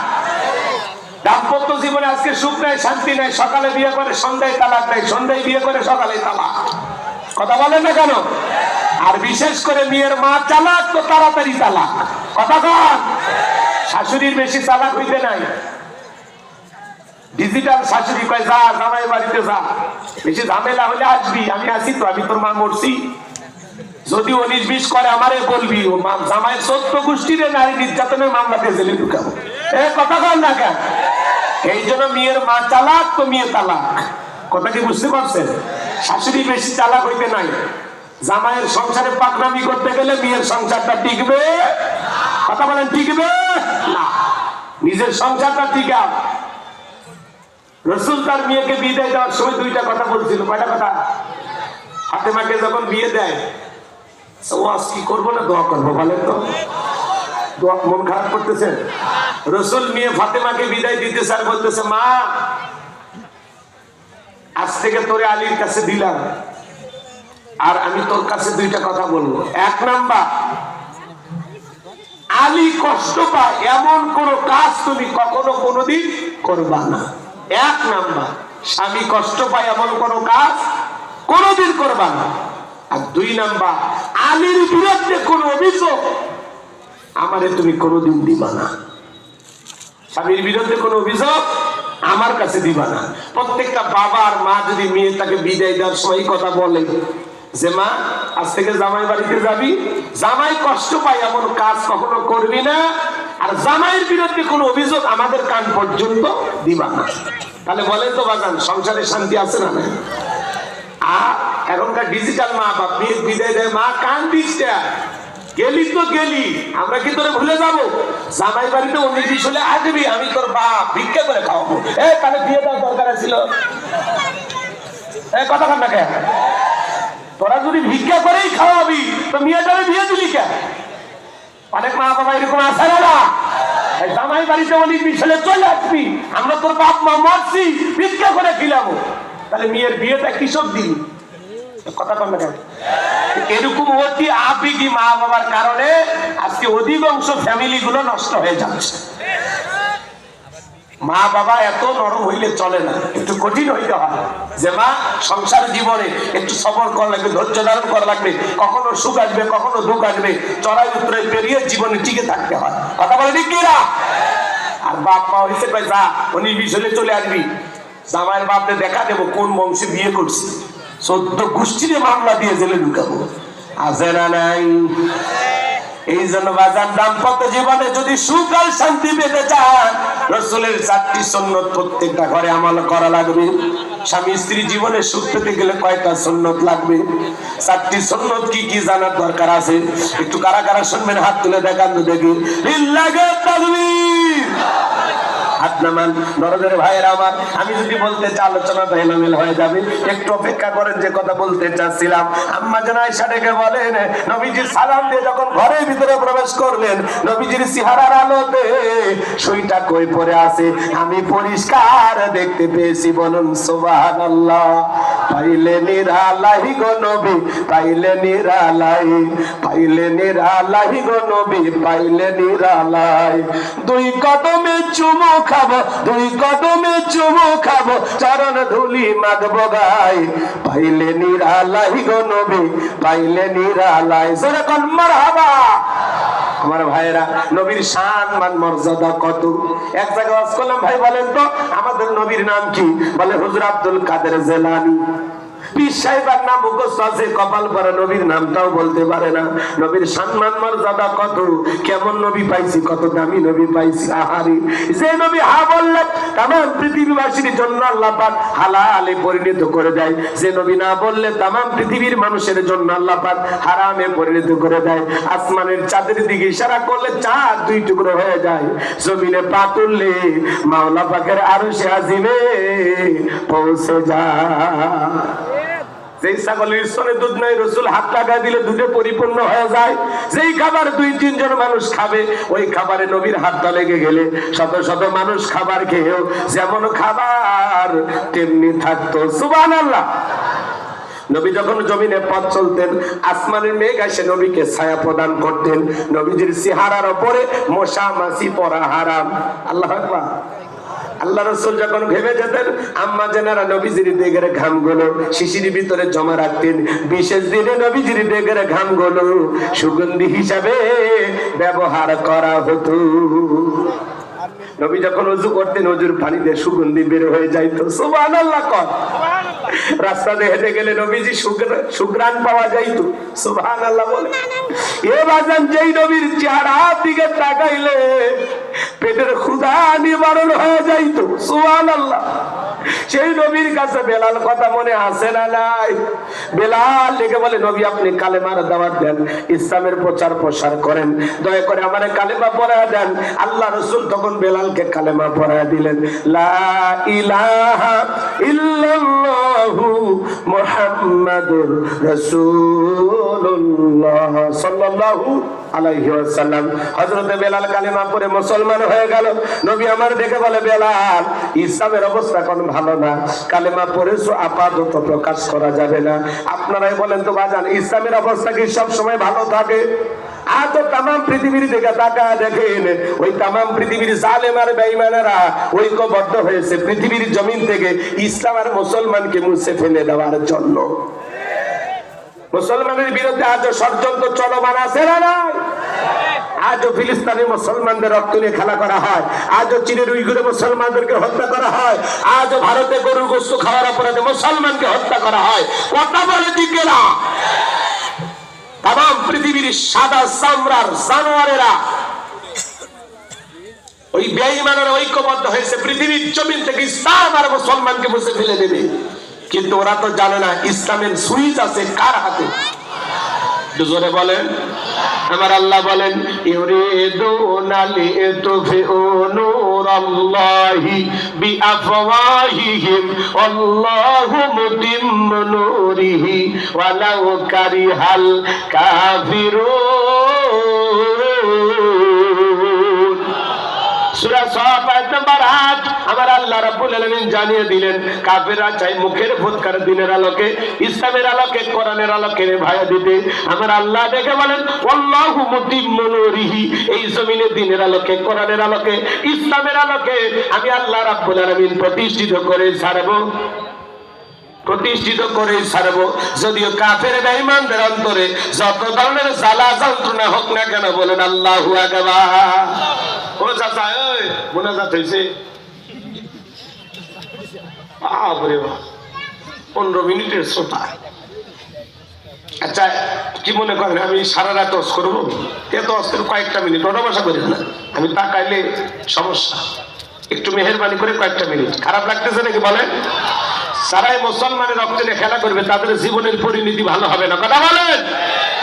A: দাম্পত্য জীবনে আজকে সুখ নাই, শান্তি নাই। সকালে বিয়ে করে সন্ধ্যায় তালাক নাই, সন্ধ্যায় বিয়ে করে সকালে তালাক। কথা বলেন না কেন? আর বিশেষ করে মেয়ের মা চালাক তো তাড়াতাড়ি তালাক। কথা কন, শাশুড়ির বেশি চালাক হইতে নাই। ডিজিটাল শাশুড়ি কয়, যা জামাই বাড়িতে যা, বেশি ঝামেলা হলে আসবি, আমি আছি তো, আমি তোর মা মরছি। যদি 19-20 করে আমারে বলবি, ও জামাই 14 গোষ্ঠীর নারী নির্যাতনের মামলাতে জেলে ঢুকাবো। এ কথা কন না কেন? এই জন্য মেয়ের মা চালাক তো মেয়ে তালাক। কথা কি বুঝতে পারছেন? শাশুড়ি বেশি চালাক হইতে নাই। জামাইয়ের সংসারে পাকনামি করতে গেলে মেয়ের সংসারটা টিকবে? কথা বলেন, টিকবে না। নিজের সংসারটা টিকা। রসুল তার মেয়েকে বিদায় দেওয়ার সময় দুইটা কথা বলছিল। কয়টা কথা? ফাতেমাকে যখন বিয়ে দেয়, ওয়াজ কি করবো না দোয়া করবো বলেন তো? দোয়া মন খারাপ করতেছেন? রসুল মেয়ে ফাতেমাকে বিদায় দিতেছে আর বলতেছে, মা আজ থেকে তোরে আলীর কাছে দিলাম, আর আমি তোর কাছে দুইটা কথা বলবো। এক নাম্বার, আলী কষ্ট পায় এমন কোন কাজ তুমি কখনো কোনোদিন করবা না। এক নাম্বার, স্বামী কষ্ট পায় এমন কোন কাজ কোনোদিন করবা না। আর দুই নাম্বার, আলীর বিরুদ্ধে কোন অভিযোগ আমারে তুমি কোনোদিন দিবা না। স্বামীর বিরুদ্ধে কোন অভিযোগ আমার কাছে দিবা না। প্রত্যেকটা বাবা আর মা যদি মেয়েটাকে বিদায় দেওয়ার সময় কথা বলে যে মা আজ থেকে জামাই বাড়িতে যাবি, জামাই কষ্ট পায় এমন কাজ কখনো করবি না, আর জামাইয়ের বিরুদ্ধে কোনো অভিযোগ আমাদের কান পর্যন্ত দিবা না। তাহলে বলেন তো বাজান, সংসারে শান্তি আছে না? আর এখনকার ডিজিটাল মা বাপ মেয়ে বিদায় দেয়, মা কান দিস, গেলি তো গেলি, আমরা কি তোরে ভুলে যাবো? জামাই বাড়িতে 19-20 হলে আসবি, আমি তোর বাপ ভিক্ষা করে খাওয়াবো। তাহলে বিয়ে দেওয়ার দরকার ছিল? কথা কান না কেন? তোরা যদি ভিক্ষা করেই খাওয়াবি তো মেয়েটারে বিয়ে দিলি কেন? অনেক মা বাবা এরকম আছে না? জামাই বাড়িতে 19-20 হলে চলে আসবি, আমরা তোর বাপ মা মরছি, ভিক্ষা করে খিলাবো। তাহলে মেয়ের বিয়েটা কিসব দিলি? কথা কন না কেন? এরকম অতি আবেগী মা বাবার কারণে আজকে অধিকাংশ ফ্যামিলি গুলো নষ্ট হয়ে যাচ্ছে। মা বাবা এত নরম হইলে চলে না, একটু কঠিন হইতে হয়। যে মা সংসার জীবনে একটু সবর করা লাগবে, ধৈর্য ধারণ করা লাগবে। কখনো সুখ আসবে, কখনো দুঃখ আসবে, চড়াই উত্তরে পেরিয়ে জীবনে টিকে থাকতে হয়। কথা বলে ঠিক কিনা? আর বাপ মা হয়েছে যা 19-20 হলে চলে আসবি, জামাইয়ের বাপকে দেখা দেবো কোন বংশে বিয়ে করছি। 14 গোষ্ঠীরে মামলা দিয়ে জেলে ঢুকাবো, আছে না নাই? এই জন্য বাজার দাম্পত্য জীবনে যদি সুখ আর শান্তি পেতে চান, রাসূলের 4টি সুন্নাত প্রত্যেকটা ঘরে আমল করা লাগবে। স্বামী স্ত্রী জীবনে সুখ পেতে গেলে কয়টা সুন্নাত লাগবে? 4টি সুন্নাত কি কি জানার দরকার আছে? একটু কারা কারা শুনবেন হাত তুলে দেখান তো দেখি। লিল্লাহি তাকবীর। হাত নামান নরদের ভাইয়েরা আমার, আমি যদি বলতে চাই আলোচনাটা এলোমেল হয়ে যাবে, একটু অপেক্ষা করেন। যে কথা বলতে চাচ্ছিলাম, আম্মা জান আয়েশা ডেকে বলেন, নবীজি সালাম দিয়ে যখন ঘরের ভিতরে প্রবেশ করলেন, নবীজির চেহারার আলোতে সুইটা কই পড়ে আছে আমি পরিষ্কার দেখতে পেয়েছি। বলুন সুবহানাল্লাহ। পাইলে নিরালাই গো নবী, পাইলে নিরালাই, পাইলে নিরালাই গো নবী, পাইলে নিরালাই। 2 কদমে চুমু খাবো, 2 কদমে চুমু খাবো, চরণ ধুলি মাগবো গায়। পাইলে নিরালাই গো নবী, পাইলে নিরালাই। জোরে কোন মারহাবা। আমার ভাইয়েরা, নবীর শান মান মর্যাদা কত। এক জায়গায় ওয়াজ করলাম, ভাই বলেন তো আমাদের নবীর নাম কি? বলে হুজুর আব্দুল কাদের জিলানী। পীর সাহেবের নাম মুখস্থ আছে, কপাল পরা নবীর নামটাও বলতে পারে না। নবীর সম্মান মর্যাদা কত, কেমন নবী পাইছি, কত দামি নবী পাইছি। আহারি, যে নবী হা বললে তামাম পৃথিবীবাসীর জন্য আল্লাহ পাক হালালে পরিণত করে দেয়, যে নবী না বললে তামাম পৃথিবীর মানুষের জন্য আল্লাহ পাক হারামে পরিণত করে দেয়। আসমানের চাঁদের দিকে ইশারা করলে চাঁদ 2 টুকরো হয়ে যায়, জমিনে পা তুললে মাওলা পাকের আরশে আজিমে পৌঁছে যায়। যেই ছাগলের স্তনে দুধ নাই, রাসূল হাত লাগায় দিলে দুধে পরিপূর্ণ হয়ে যায়। যেই খাবার 2-3 জন মানুষ খাবে, ওই খাবারে নবীর হাতটা লেগে গেলে শত শত মানুষ খাবার খেয়েও যেমন খাবার তেমনি থাকতো। সুবহানাল্লাহ। নবী যখন জমিনে পথ চলতেন, আসমানের মেঘ এসে নবীকে ছায়া প্রদান করতেন। নবীজির চেহারার উপরে মশা মাছি পড়া হারাম। আল্লাহু আকবার। আল্লাহ রাসূল যখন ভেবে যেতেন, আম্মা জানেরা নবীজির দেগের ঘামগুলো শিশির ভিতরে জমা রাখতেন। বিশেষ দিনে নবীজির দেগের ঘামগুলো সুগন্ধি হিসাবে ব্যবহার করা হতো। নবী যখন ওযু করতেন, ওযুর পানিতে সুগন্ধি বের হয়ে যাইতো। সুবহানাল্লাহ। কর রাস্তা দিয়ে হেঁটে গেলে নবীজি সুঘ্রাণ পাওয়া যাইতো। সুবহানাল্লাহ বলে। এ বাজান, যেই নবীর চেহারার দিকে তাকাইলে পেটের ক্ষুধা নিবারণ হয়ে যাইতো। সুবহানাল্লাহ। সেই নবীর কাছে বেলাল কথা মনে আছে না নাই? বেলাল ডেকে বলে, নবী আপনি কালেমার দাওয়াত দেন, ইসলামের প্রচার প্রসার করেন, দয়া করে আমারে কালেমা পড়ায় দেন। আল্লাহ রাসূল তখন বেলালকে কালেমা পড়ায় দিলেন। লা ইলাহা ইল্লাল্লাহু মুহাম্মাদুর রাসূলুল্লাহ সাল্লাল্লাহু আলাইহি ওয়াসাল্লাম। হযরত বেলাল কালেমা পড়ে মুসলমান হয়ে গেল। নবী আমার দেখে বলে, বেলাল ইসলামের অবস্থা কোন ভালো না, কালেমা পড়েছো আপাতত প্রকাশ করা যাবে না। আপনারাই বলেন তো বাজান, ইসলামের অবস্থা কি সব সময় ভালো থাকে? আজ তো তাম পৃথিবীর দিকে তাকায় দেখেন, ওই তাম পৃথিবীর জালেম আর বেঈমানেরা ঐক্যবদ্ধ হয়েছে পৃথিবীর জমিন থেকে ইসলাম আর মুসলমানকে মুছে ফেলে দেওয়ার জন্য। মুসলমানের বিরুদ্ধে আজও ষড়যন্ত্র চলমান আছে না নাই? আজও ফিলিস্তিনি মুসলমানদের রক্ত নিয়ে খেলা করা হয়, আজও চীনের উইগুরে মুসলমানদেরকে হত্যা করা হয়, আজও ভারতে গরুর গোশত খাওয়ার অপরাধে মুসলমানকে হত্যা করা হয়। কথা বলে দিকে না, তাম পৃথিবীর সাদা চামড়ার জানোয়ারেরা ওই বেঈমানেরা ঐক্যবদ্ধ হয়েছে পৃথিবীর জমিন থেকে ইসলাম আর মুসলমানকে মুছে ফেলে দেবে। কিন্তু ওরা তো জানে না ইসলামের সুইচ আছে কার হাতে। জোরে বলেন। আমার আল্লাহ বলেন, ইউরিদুনা লিতুফিউ নূরাল্লাহি বিআফওয়াহিহিম আল্লাহু মুতিম্মু নূরিহি ওয়ালাউ কারিহাল কাফিরুন। সূরা সাফ আয়াত নাম্বার 8। আমার আল্লাহ রাব্বুল আলামিন জানিয়ে দিলেন, কাফেররা চাই মুখের ফুৎকার দিনের আলোকে, ইসলামের আলোকে, কোরআনের আলোকে ভায়া দিতে। আমার আল্লাহ দেখে বলেন, আল্লাহু মুতিম্মু নূরিহি, এই জমিনে দিনের আলোকে, কোরআনের আলোকে, ইসলামের আলোকে আমি আল্লাহ রাব্বুল আলামিন প্রতিষ্ঠিত করে ছাড়বো, প্রতিষ্ঠিত করে ছাড়বো। যদিও কাফের বেঈমানদের অন্তরে যত ধরনের জ্বালা যন্ত্রণা হোক না কেন, বলেন আল্লাহু আকবার। ও চাচা, ওই মোনাজাত হইছে। বাপরে বাপ, 15 মিনিটের শ্রোতা। আচ্ছা কি মনে করেন আমি সারা রাত অস করবো? এত অস্তের কয়েকটা মিনিট, ওটা বসা করি না, আমি তাকাইলে সমস্যা। একটু মেহেরবানি করে কয়েকটা মিনিট। খারাপ লাগতেছে নাকি বলেন? সারাই মুসলমানের রক্তে নিয়ে খেলা করবে, তাদের জীবনের পরিণতি ভালো হবে না। কথা বলেন?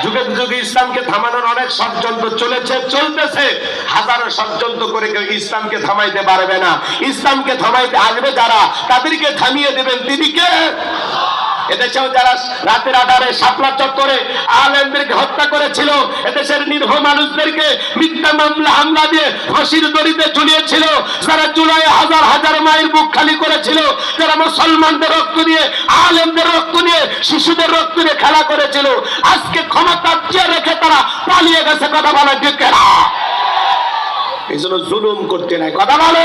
A: যুগে যুগে ইসলামকে থামানোর অনেক ষড়যন্ত্র চলেছে, চলতেছে। হাজারো ষড়যন্ত্র করে কেউ ইসলামকে থামাইতে পারবে না। ইসলামকে থামাইতে আসবে যারা, তাদেরকে থামিয়ে দেবেন তিনি কে? এদেশেও যারা রাতের আধারে শাপলা চত্বরে আলেমদেরকে হত্যা করেছিল, এদেশের নিরীহ মানুষদেরকে মিথ্যা মামলা হামলা দিয়ে ফাঁসির দড়িতে ঝুলিয়েছিল, যারা জুলাই হাজার হাজার মায়ের বুক খালি করেছিল, যারা মুসলমানদের রক্ত নিয়ে, আলেমদের রক্ত নিয়ে, শিশুদের রক্ত নিয়ে খেলা করেছিল, আজকে ক্ষমতা চেয়ে রেখে তারা পালিয়ে গেছে। কথা বলে ঠিক না? এই জন্য জুলুম করতে নাই। কথা বলে?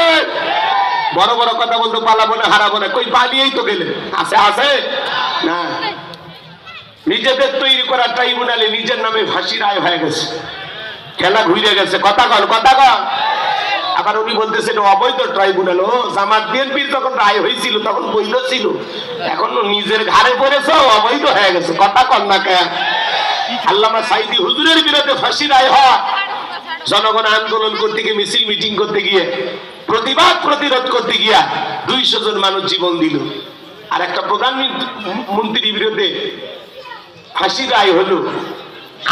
A: বড় বড় কথা বলতে পালাবো না, হারাবো না, কই পালিয়েই তো গেলে। আছে আছে না? নিজেদের তৈরি করা ট্রাইব্যুনালে নিজের নামে ফাঁসির রায় হয়ে গেছে, খেলা ঘুরে গেছে। কথা কন, কথা কন। আবার উনি বলতেছে এটা অবৈধ ট্রাইব্যুনাল। ও জামাত বিএনপির যখন রায় হয়েছিল তখন বৈধ ছিল, এখন নিজের ঘাড়ে পড়েছে, অবৈধ হয়ে গেছে। কথা কন না কে? আল্লামা সাইদি হুজুরের বিরুদ্ধে ফাঁসি রায় হয়, জনগণ আন্দোলন করতে গিয়ে, মিছিল মিটিং করতে গিয়ে, প্রতিবাদ প্রতিরোধ করতে গিয়া 200 জন মানুষ জীবন দিল। আর একটা প্রধানমন্ত্রীর বিরুদ্ধে ফাঁসি রায় হলো,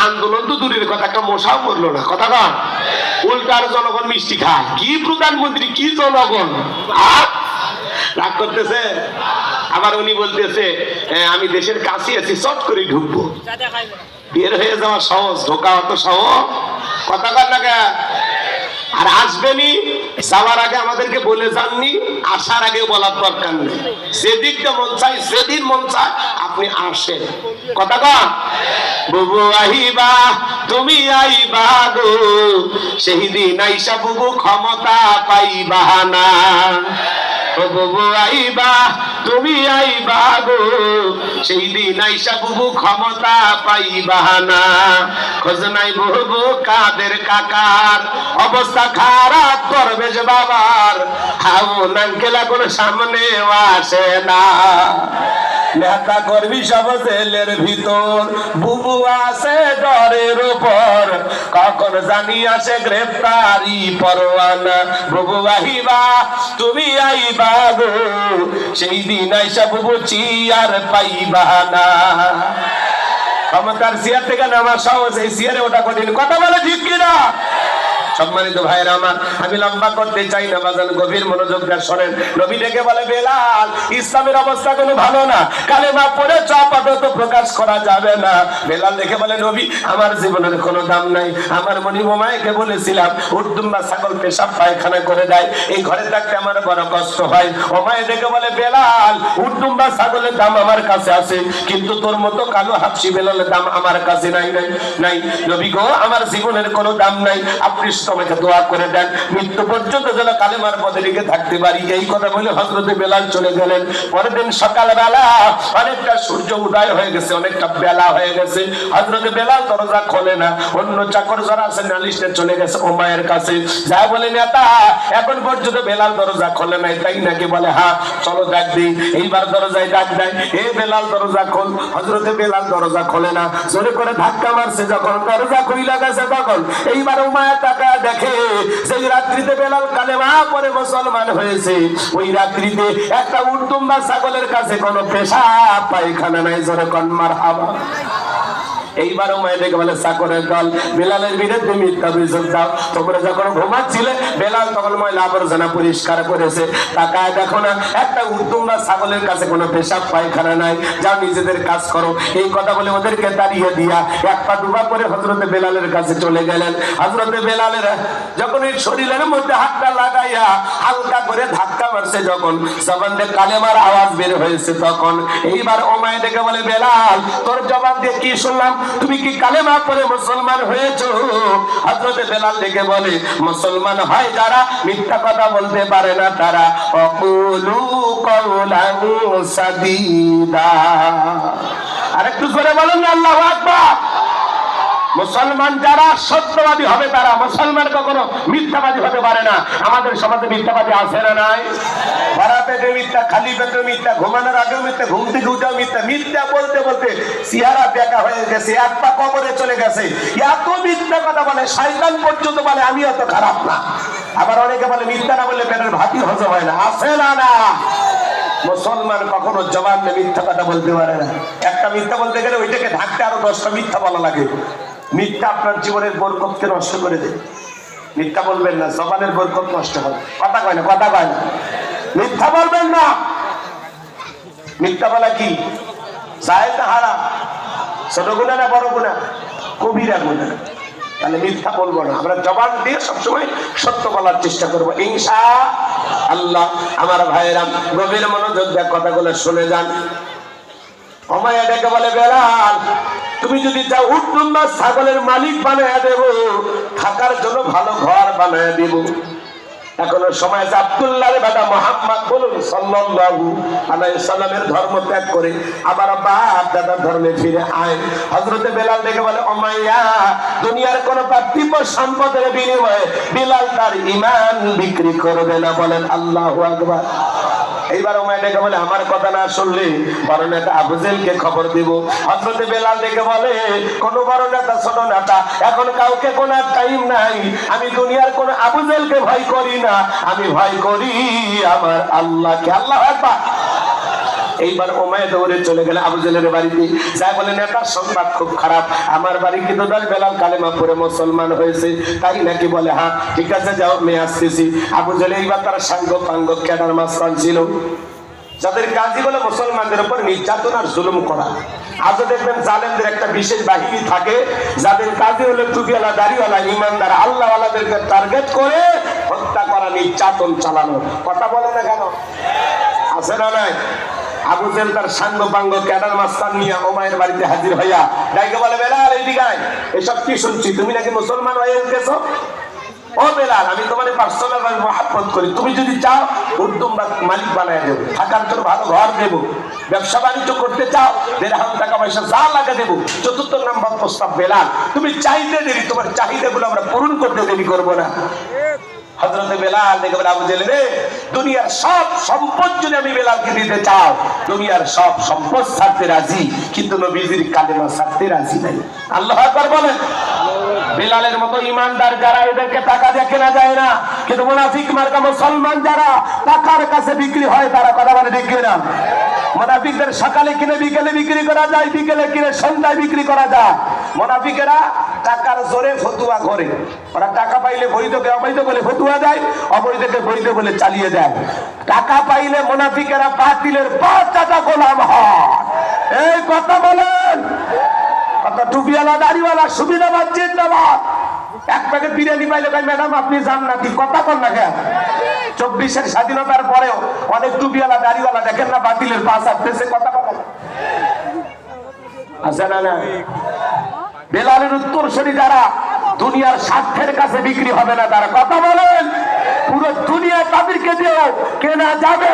A: আন্দোলন তো দূরের কথা, একটা মশাও মরলো না। কথা কন? উল্টার জনগণ মিষ্টি খায়। কি প্রধানমন্ত্রী, কি জনগণ রাগ করতেছে। আবার উনি বলতেছে আমি দেশের কাছে আছি, চট করে ঢুকবো। বের হয়ে যাওয়া সহজ, ঢোকা অত সহজ। কথা কন না কে? আর আসবেনি, যাওয়ার আগে আমাদেরকে বলে যাননি, আসার আগে বলার দরকার নেই। যেদিকটা মন চাই, যেদিন মন চায় আপনি আসেন। কথা কন? বুবু আহিবা তুমি আইবা গো, সেই দিন আইসা বুবু ক্ষমতা পাইবা না। বুবু আইবা তুমি আইবা গো, সেই দিন আইসা বুবু ক্ষমতা পাইবা না। খোঁজ নাই বুবু কাদের কাকার, অবস্থা খারাপ করবে যে বাবার, হাউ নাঙ্কেলা কোন সামনে আসে না। নেতা কর্মী সব জেলের ভিতর, বুবু আছে ডরের উপর, কখন জানি আসে গ্রেফতারি পরোয়ানা। বুবু আহিবা তুমি আইবা গো, সেই দিন আইসা বুবু চিয়ার পাইবা না। ক্ষমতার চেয়ার থেকে নামা সহজ, এই চেয়ারে ওটা কঠিন। কথা বলে ঠিক কিনা? সম্মানিত ভাইরা আমার, আমি লম্বা করতে চাই না, বাজান গভীর মনোযোগ দিয়ে শোনেন। নবী ডেকে বলে বেলাল, ইসলামের অবস্থা কোনো ভালো না, কালেমা পড়ে আপাতত প্রকাশ করা যাবে না। বেলাল দেখে বলে নবী আমার জীবনের কোনো দাম নাই, আমার মনি মোমাইকে বলেছিলাম উর্দুম্বা ছাগল পেশাব পায়খানা করে দেয়, এই ঘরে থাকতে আমার বড় কষ্ট হয়। ওমায় দেখে বলে বেলাল উর্দুম্বা ছাগলের দাম আমার কাছে আছে, কিন্তু তোর মতো কালো হাফসি বেলালের দাম আমার কাছে নাই নাই নাই। নবী গো আমার জীবনের কোনো দাম নাই, আপনি আমাকে দোয়া করে দেন মৃত্যু পর্যন্ত যেন কালেমার পদে লিখে থাকতে পারি। এই কথা বলে হযরতে বেলাল চলে গেলেন। পরের দিন সকালবেলা অনেকটা সূর্য উদয় হয়ে গেছে, অনেকটা বেলা হয়ে গেছে। হযরতে বেলাল দরজা খোলে না, অন্য চাকর যারা আছে নালিশে চলে গেছে ওমায়ের কাছে। যা বলে নেতা এখন পর্যন্ত বেলাল দরজা খোলে নাই, তাই নাকি? বলে হ্যাঁ, চলো ডাক দিই। এইবার দরজায় ডাক দেয়, এ বেলাল দরজা খোল। হযরতে বেলাল দরজা খোলে না, জোরে করে ধাক্কা মারছে। যখন দরজা খুইলা গেছে তখন এইবার ওমায়া টাকা দেখে সেই রাত্রিতে বেলাল কালেমা পড়ে মুসলমান হয়েছে। ওই রাত্রিতে একটা উর্দুম্বা ছাগলের কাছে কোনো পেশাব পায়খানা নাই। জোরে কোন মারহাবা। এইবার ওমায় দেখে বলে চাকরের দল বেলালের বিরুদ্ধে মিথ্যা অভিযোগ দাও। তোমরা যখন ঘুমাচ্ছিলে বেলাল তখন ময়লা আবর্জনা পরিষ্কার করেছে, তাকায় দেখো না একটা উর্দুম্বা ছাগলের কাছে কোনো পেশাব পায়খানা নাই, যাও নিজেদের কাজ করো। এই কথা বলে ওদেরকে দাঁড়িয়ে দিয়া এক পা দুপা করে হযরতে বেলালের কাছে চলে গেলেন। হযরতে বেলালের যখন এই শরীরের মধ্যে হাতটা লাগাইয়া হালকা করে ধাক্কা মারছে, যখন জবান দিয়ে কালেমার আওয়াজ বের হয়েছে, তখন এইবার ওমায় দেখে বলে বেলাল তোর জবান দিয়ে কি শুনলাম, তুমি কি কালেমা পড়ে মুসলমান হয়েছো? হযরতে বেলাল দেখে বলে মুসলমান হয় যারা মিথ্যা কথা বলতে পারে না তারা। অকুলু কওলান সাদীদা। আরেকটু জোরে বলুন আল্লাহু আকবার। মুসলমান যারা সত্যবাদী হবে তারা, মুসলমান কখনো মিথ্যাবাদী হতে পারে না। আমাদের সমাজে মিথ্যাবাদী আছে না নাই? ভরা পেটে মিথ্যা, খালি পেটে মিথ্যা, ঘুমানোর আগেও মিথ্যা, ঘুম থেকে উঠেও মিথ্যা। মিথ্যা বলতে বলতে চেহারা বেঁকা হয়ে গেছে, এক পা কবরে চলে গেছে। এত মিথ্যা কথা বলে, শয়তান পর্যন্ত বলে আমি অত খারাপ না। আবার অনেকে বলে মিথ্যা না বললে পেটের ভাতই হজম হয় না। আছে না না? মুসলমান কখনো জবান দিয়ে মিথ্যা কথা বলতে পারে না। একটা মিথ্যা বলতে গেলে ওইটাকে ঢাকতে আরো 10টা মিথ্যা বলা লাগে। মিথ্যা আপনার জীবনের বরকতকে নষ্ট করে দেয়। মিথ্যা বলবেন না, জবানের বরকত নষ্ট হবে। কথা কয় না, কথা কয় না, মিথ্যা বলবেন না। মিথ্যা বলা কি জায়েজ না হারাম? ছোট গুনাহ না বড় গুনাহ? কবিরা গুনাহ। তাহলে মিথ্যা বলবো না, আমরা জবান দিয়ে সবসময় সত্য বলার চেষ্টা করবো ইনশাআল্লাহ। আমার ভাইয়েরা গভীর মনোযোগ দিয়ে কথাগুলো শুনে যান। ওমাইয়া ডেকে বলে, বেলাল তুমি যদি চাও উট দুম্বা ছাগলের মালিক বানায় দেব, থাকার জন্য ভালো ঘর বানায় দেব। এখনো সময় আছে। আব্দুল্লাহর বেটা মুহাম্মদ বলুন সাল্লাল্লাহু আলাইহি সাল্লামের ধর্ম ত্যাগ করে আবার বাপ দাদার ধর্মে ফিরে আয়। হযরতে বেলাল ডেকে বলে, ওমাইয়া দুনিয়ার কোন পার্থিব সম্পদের বিনিময়ে বেলাল তার ঈমান বিক্রি করবে না। বলেন আল্লাহু আকবার। এইবার ওমাইয়া ডেকে বলে, আমার কথা না শুনলে বড় নেতা আবু জেহেলকে খবর দিব। হযরতে বেলাল ডেকে বলে, কোন বড় নেতা ছোট নেতা এখন কাউকে কোন টাইম নাই। আমি দুনিয়ার কোন আবু জেহেলকে ভয় করি না, আমি ভয় করি আমার আল্লাহকে। আল্লাহু আকবার। এইবার ওমাইয়া দৌড়ে চলে গেল আবু জেহেলের বাড়িতে। যাই বলে, নেতার সংবাদ খুব খারাপ, আমার বাড়ি কিন্তু বেলাল কালেমা পড়ে মুসলমান হয়েছে। তাই নাকি? বলে হ্যাঁ, ঠিক আছে যাও, মেয়ে আসতেছি। আবু জেহেল এইবার তার সাঙ্গ পাঙ্গ ক্যাডার মাস্তান ছিল, যাদের কাজই বলে মুসলমানদের উপর নির্যাতন আর জুলুম করা। আজও দেখবেন জালেমদের একটা বিশেষ বাহিনী থাকে, যাদের কাজই হলো টুপিওয়ালা, দাড়িওয়ালা, ইমানদার, আল্লাহওয়ালাদেরকে টার্গেট করে হত্যা করা, নির্যাতন চালানো। কথা বলে না কেন? আছে না নাই? আবু জেহেল তার সাঙ্গ পাঙ্গ ক্যাডার মাস্তান নিয়ে ওমাইয়ের বাড়িতে হাজির হইয়া ডাইকে বলে, বেলাল এইদিকে আয়, এসব কি শুনছি? তুমি নাকি মুসলমান হয়ে গেছো? ও বেলাল, আমি তোমার পার্সোনাল ভাবে মহব্বত করি। তুমি যদি চাও উর্দুম মালিক বানায় দেবো, থাকার জন্য ভালো ঘর দেবো, ব্যবসা বাণিজ্য করতে চাও দেড়হাম টাকা পয়সা যা লাগে দেবো। ৪র্থ নাম্বার প্রস্তাব, বেলাল তুমি চাইতে দেরি, তোমার চাহিদাগুলো আমরা পূরণ করতে দেরি করবো না। হযরতে বেলাল দেখে বলে, আবু জেহেল রে, দুনিয়ার সব সম্পদ যদি আমি বেলালকে দিতে চাও, দুনিয়ার সব সম্পদ ছাড়তে রাজি, কিন্তু নবীজির কালেমা ছাড়তে রাজি নাই। আল্লাহু আকবার বলেন। বেলালের মতো ইমানদার যারা, এদেরকে টাকা দিয়ে কেনা যায় না, কিন্তু মুনাফিক মার্কা মুসলমান যারা টাকার কাছে বিক্রি হয়, তারা কথা বলে ঠিক না? মুনাফিকদের সকালে কিনে বিকেলে বিক্রি করা যায়, বিকেলে কিনে সন্ধ্যায় বিক্রি করা যায়। মুনাফিকেরা টাকার জোরে ফতুয়া করে, ওরা টাকা পাইলে বৈধকে অবৈধ বলে ফতুয়া দেয়, অবৈধকে বৈধ বলে চালিয়ে দেয়। টাকা পাইলে মুনাফিকেরা বাতিলের বাচ্চাটা গোলাম হয়। এই কথা বলেন। কত টুপিওয়ালা দাড়িওয়ালা সুবিধাবাদ জিন্দাবাদ। এক প্যাকেট বিরিয়ানি পাইলে ভাই ম্যাডাম আপনি জান্নাতি। কথা বল না কেন? 24-এর স্বাধীনতার পরেও অনেক টুপিওয়ালা দাড়িওয়ালা দেখেন না বাতিলের পা চাটতেছে। কথা বলেন আছে না? বেলালের উত্তরসূরি যারা দুনিয়ার স্বার্থের কাছে বিক্রি হবে না, তারা কথা বলেন। পুরো দুনিয়া তাদেরকে দিয়েও কেনা যাবে।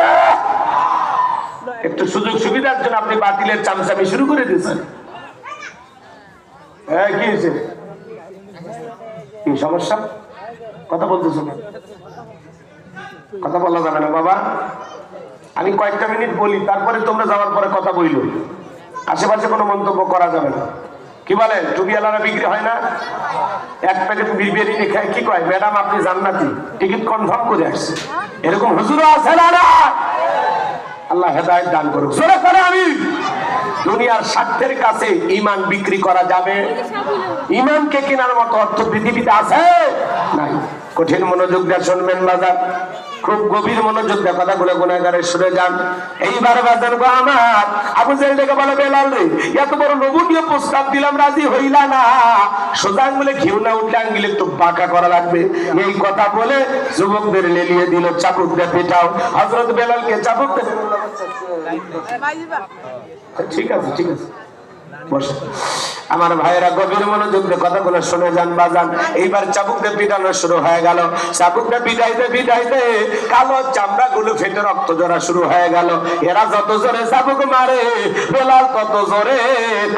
A: একটু সুযোগ সুবিধার জন্য আপনি বাতিলের চামচামি শুরু করে দিয়েছেন। কি হয়েছে? কি সমস্যা? কথা বলতেছ না? কথা বলা যাবে না বাবা। আমি কয়েকটা মিনিট বলি, তারপরে তোমরা যাওয়ার পরে কথা বইল। আশেপাশে কোনো মন্তব্য করা যাবে না। কি বলে? টুপিওয়ালারা বিক্রি হয় না? এক প্যাকেট বিরিয়ানি খায়, কি কয় ম্যাডাম আপনি জান্নাতি, টিকিট কনফার্ম করে আসছে। এরকম হুজুরও আছে না? আল্লাহ হেদায়েত দান করুক। জোরে করে আমি। দুনিয়ার স্বার্থের কাছে ঈমান বিক্রি করা যাবে? ঈমানকে কেনার মতো অর্থ পৃথিবীতে আছে? নাই। কঠিন মনোযোগ দিয়ে শুনবেন বাজার, খুব গভীর মনোযোগ দিয়ে কথাগুলো গুনাহগারে শুনে যান। এইবার বাজার গো আমার, আবু জেহেল ডেকে বলে, বেলাল রে, এত বড় নবুয়ীয় প্রস্তাব দিলাম, রাজি হইলা না। সোজা আঙ্গুলে ঘিউ না উঠলে আঙ্গুলে একটু বাঁকা করা লাগবে। এই কথা বলে যুবকদের লেলিয়ে দিল, চাবুক দিয়ে পেটাও। হযরত বেলালকে চাবুক দিয়ে, ঠিক আছে ঠিক আছে বসে। আমার ভাইয়েরা গভীর মনোযোগ দিয়ে কথাগুলো শুনে যান বাজান। এইবার চাবুক দিয়ে পিটানো শুরু হয়ে গেল। চাবুক দিয়ে পিটাইতে পিটাইতে কালো চামড়া গুলো ফেটে রক্ত ঝরা শুরু হয়ে গেল। এরা যত জোরে চাবুক মারে, বেলাল তত জোরে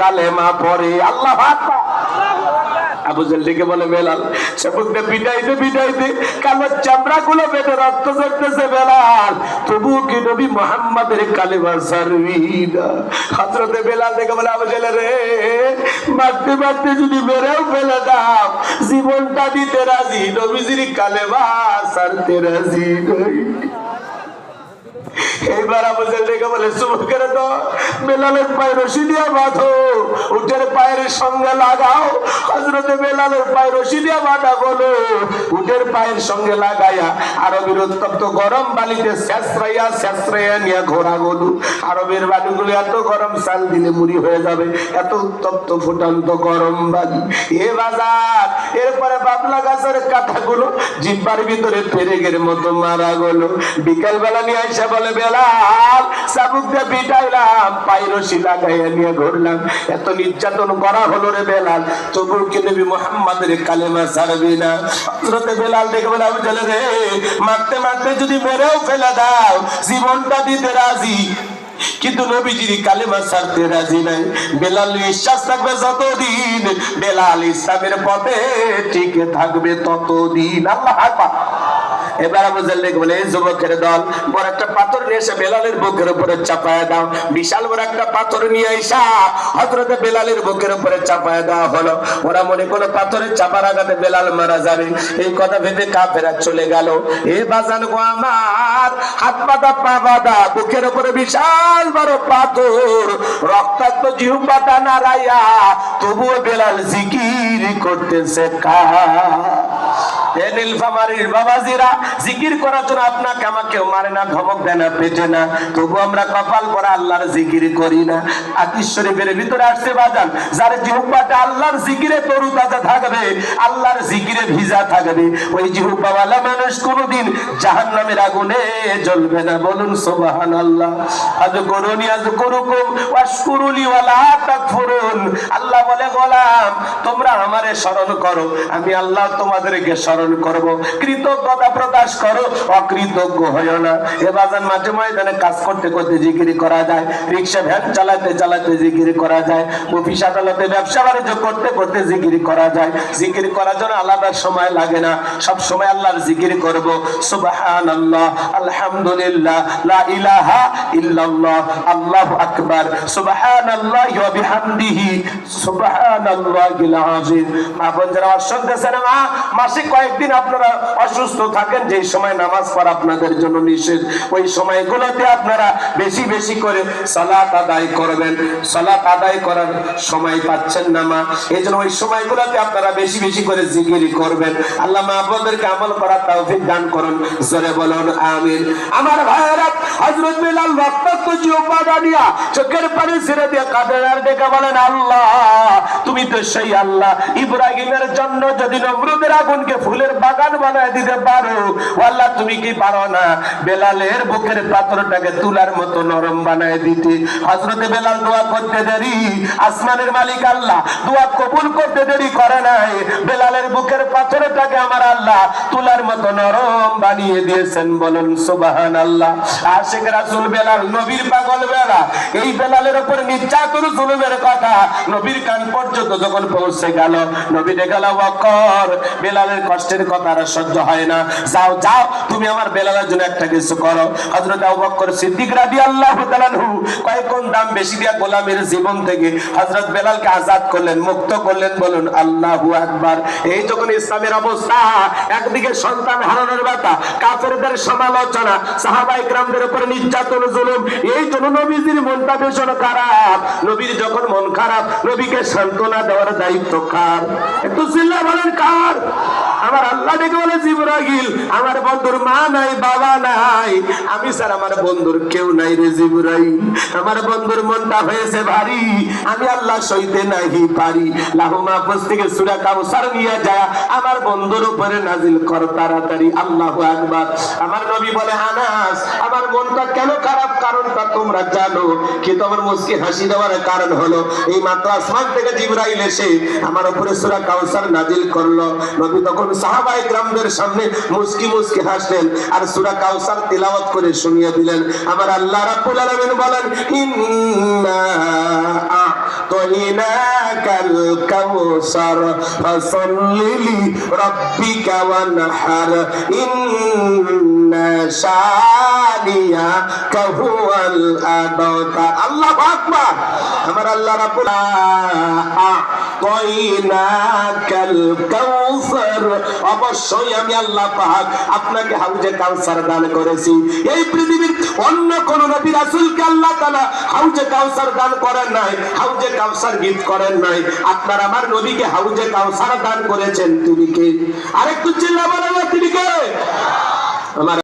A: কালেমা পড়ে। আল্লাহু আকবার। আবু জেহেল ডেকে বলে বেলাল চাবুকটা পিটাইতে কালো চামড়া গুলো বেঁধে রক্ত ঝরতেছে বেলাল, তবুও কি নবী মুহাম্মাদের কালেমা ছাড়বি না? হযরতে বেলাল ডেকে বলে আবু জেহেল রে, মারতে যদি মেরেও ফেলে দাও জীবনটা দিতে রাজি, নবীজির কালেমা ছাড়তে রাজি নই। এইবার আবু জেহেল ডেকে বলে যুবকের তো বেলালের পায়ে রশি দিয়ে বাঁধো, উটের পায়ের সঙ্গে লাগাও। হযরতে বেলালের পায়ে রশি দিয়ে বাঁধা বলো, উটের পায়ের সঙ্গে লাগাইয়া আরবের উত্তপ্ত গরম বালিতে ছেঁচড়াইয়া নিয়ে ঘোরা গলু। আরবের বালুগুলো এত গরম, চাল দিলে মুড়ি হয়ে যাবে, এত উত্তপ্ত ফুটান্ত গরম বালি। এ বাজার এরপরে বাবলা গাছের কাঁঠাগুলো জিব্বার ভিতরে পেরেকের মতো মারা গেল। বিকাল বেলা নিয়ে আইসা বলে বেলাল চাবুক দিয়ে পিটাইলাম, পায়ে রশি লাগাইয়া নিয়ে ঘুরলাম, এত নির্যাতন করা হলো রে বেলাল, তবুও কি নবী মুহাম্মাদের কালেমা ছাড়বি না? হযরতে বেলাল দেখে বলে আবু জেহেল রে, মারতে যদি মেরেও ফেলে দাও জীবনটা দিতে রাজি, কিন্তু নবীজির কালেমা ছাড়তে রাজি নাই। বেলাল বিশ্বাস থাকবে যতদিন, বেলাল ইসলামের পথে টিকে থাকবে ততদিন। আল্লাহু আকবার। এবার আবু জেহেল বলে যুবকের দল বড় একটা পাথর নিয়ে এসে বেলালের বুকের উপরে চাপায়া দাও। বিশাল বড় একটা পাথর নিয়ে আইসা হযরতে বেলালের বুকের উপরে চাপায়া দেওয়া হলো। ওরা মনে করলো পাথরের চাপার আঘাতে বেলাল মারা যাবে, এই কথা ভেবে কাফেররা চলে গেল। এ বাজান গো আমার, হাত বাঁধা পা বাঁধা, বুকের উপরে বিশাল বড় পাথর, রক্তাক্ত জিহ্বাটা নাড়াইয়া তবুও বেলাল জিকির করতেছে। নীলফামারীর বাবাজিরা জিকির করার জন্য আপনাকে আমাকেও মারে না, ধমক দেয় না, পেটে না, তবু আমরা কপাল পরা আল্লাহর জিকির করি না। হাদিস শরীফের ভিতরে আসছে বাজান, যার জিহ্বাটা আল্লাহর জিকিরে তরুতাজা থাকবে, আল্লাহর জিকিরে ভিজা থাকবে, ওই জিহ্বাওয়ালা মানুষ কোনোদিন জাহান্নামের আগুনে জ্বলবে না। বলুন সুবহানাল্লাহ। আযকুরুনি আযকুরুকুম ওয়াশকুরুলি ওয়ালা তাকফুরুন। আল্লাহ বলে গোলাম তোমরা আমারে স্মরণ করো, আমি আল্লাহ তোমাদেরকে স্মরণ করব, কৃতজ্ঞতা প্রকাশ করো, অকৃতজ্ঞ হইও না। এ বাজান মাঠে ময়দানে কাজ করতে করতে জিকির করা যায়, রিকশা ভ্যান চালাতে জিকির করা যায়, অফিস আদালতে ব্যবসা বাণিজ্য করতে করতে জিকির করা যায়। জিকির করার জন্য আলাদা সময় লাগে না, সব সময় আল্লাহর জিকির করব। সুবহানাল্লাহ, আলহামদুলিল্লাহ, লা ইলাহা ইল্লাল্লাহ, আল্লাহু আকবার, সুবহানাল্লাহি ওয়া বিহামদিহি, সুবহানাল্লাহিল আযীম। মা বোনেরা অসংখ্য মা, মাসে কয়েকদিন আপনারা অসুস্থ থাকেন, যে সময় নামাজ পড়া আপনাদের জন্য নিষেধ, ওই সময়গুলোতে আপনারা বেশি করে সালাত আদায় করবেন। সালাত আদায় করার সময় পাচ্ছেন না মা, এই জন্য ওই সময়গুলোতে আপনারা বেশি করে জিকির করবেন। আল্লাহ মা আপনাদেরকে আমল করার তৌফিক দান করুন, জোরে বলুন আমিন। আমার ভাইরা, হযরত বেলাল রক্তাক্ত জিহ্বা দিয়া চোখের পানি ছেড়ে দিয়ে কাঁদেন আর ডেকে বলেন আল্লাহ তুমি তো সেই আল্লাহ, ইব্রাহিমের জন্য যদি নমরুদের আগুনকে ফুলের বাগান বানায় দিতে পারো, আল্লাহ তুমি কি পারো না বেলালের বুকের পাথরটাকে তুলার মতো নরম বানায় দিতে? হযরতে বেলাল দোয়া করতে দেরি, আসমানের মালিক আল্লাহ দোয়া কবুল করতে দেরি করে নাই। বেলালের বুকের পাথরটাকে আমার আল্লাহ তুলার মতো নরম বানিয়ে দিয়েছেন। বলুন সুবহানাল্লাহ। আশিক রাসূল বেলাল, নবীর পাগল বেলাল, এই বেলালের উপর নির্যাতন জুলুমের কথা নবীর কান পর্যন্ত যখন পৌঁছে গেল, নবী ডেকে বলল আবু বকর, বেলালের কষ্টের কথা আর সহ্য হয় না, যাও তুমি আমার বেলালের জন্য একটা কিছু করো। হযরত আবু বকর সিদ্দিক রাদিয়াল্লাহু তাআলা আনহু কয়েক গুণ দাম বেশি দিয়া গোলামের জীবন থেকে হযরত বেলালকে আজাদ করলেন, মুক্ত করলেন। বলুন আল্লাহু আকবার। এই যখন ইসলামের অবস্থা, একদিকে সন্তান হারানোর ব্যথা, কাফেরদের সমালোচনা, সাহাবায়ে কেরামদের উপর নির্যাতন জুলুম, এই জন্য নবীজির মনটা ভীষণ খারাপ। নবীর যখন মন খারাপ, নবীকে সান্ত্বনা দেওয়ার দায়িত্ব কার? একটু চিল্লা বলেন কার? আমার আল্লাহ ডেকে বলে জিবরাইল, আমার বন্ধুর মা নাই, বাবা নাই, আমি স্যার আমার বন্ধুর কেউ নাই রে জিবরাইল, আমার বন্ধুর মনটা হয়েছে ভারী, আমি আল্লাহ সইতে নাহি পারি, লাহু মাহফুজ থেকে সূরা কাউসার নিয়ে যায় আমার বন্ধুর উপরে নাজিল কর তাড়াতাড়ি। আল্লাহু আকবার। আমার নবী বলে আনাস, আমার মনটা কেন খারাপ কারণটা তোমরা জানো কি? তোমার মুস্কি হাসি দেওয়ার কারণ হলো এই মাত্র আসমান থেকে জিবরাইল এসে আমার উপরে সূরা কাউসার নাজিল করলো। নবী তখন সাহাবায়ে কেরামদের সামনে মুস্কি হাসলেন আর সূরা কাউসার তিলাওয়াত করে শুনিয়ে দিলেন। আমার আল্লাহ রাব্বুল আলামিন বলেন ইন্না আ'তাইনাকা আতাইনাকাল কাউসার ফাসাল্লি লিরাব্বিকা ওয়ানহার ইন্না শানিয়াকা হুয়াল আবতার। আল্লাহু আকবার। আমার আল্লাহ রাব্বুল আতাইনাকাল কাউসার, অবশ্যই আমি আল্লাহ পাক আপনাকে হাউজে কাউসার দান করেছি। এই পৃথিবীর অন্য কোন নবী রাসূলকে আল্লাহ তাআলা হাউজে কাউসার দান করেন নাই, হাউজে কাউসার গিফট করেন নাই। আপনার আমার নবীকে হাউজে কাউসার দান করেছেন। তিনি কে? আরেকটু চিল্লা বলেন, তিনি কে? আমার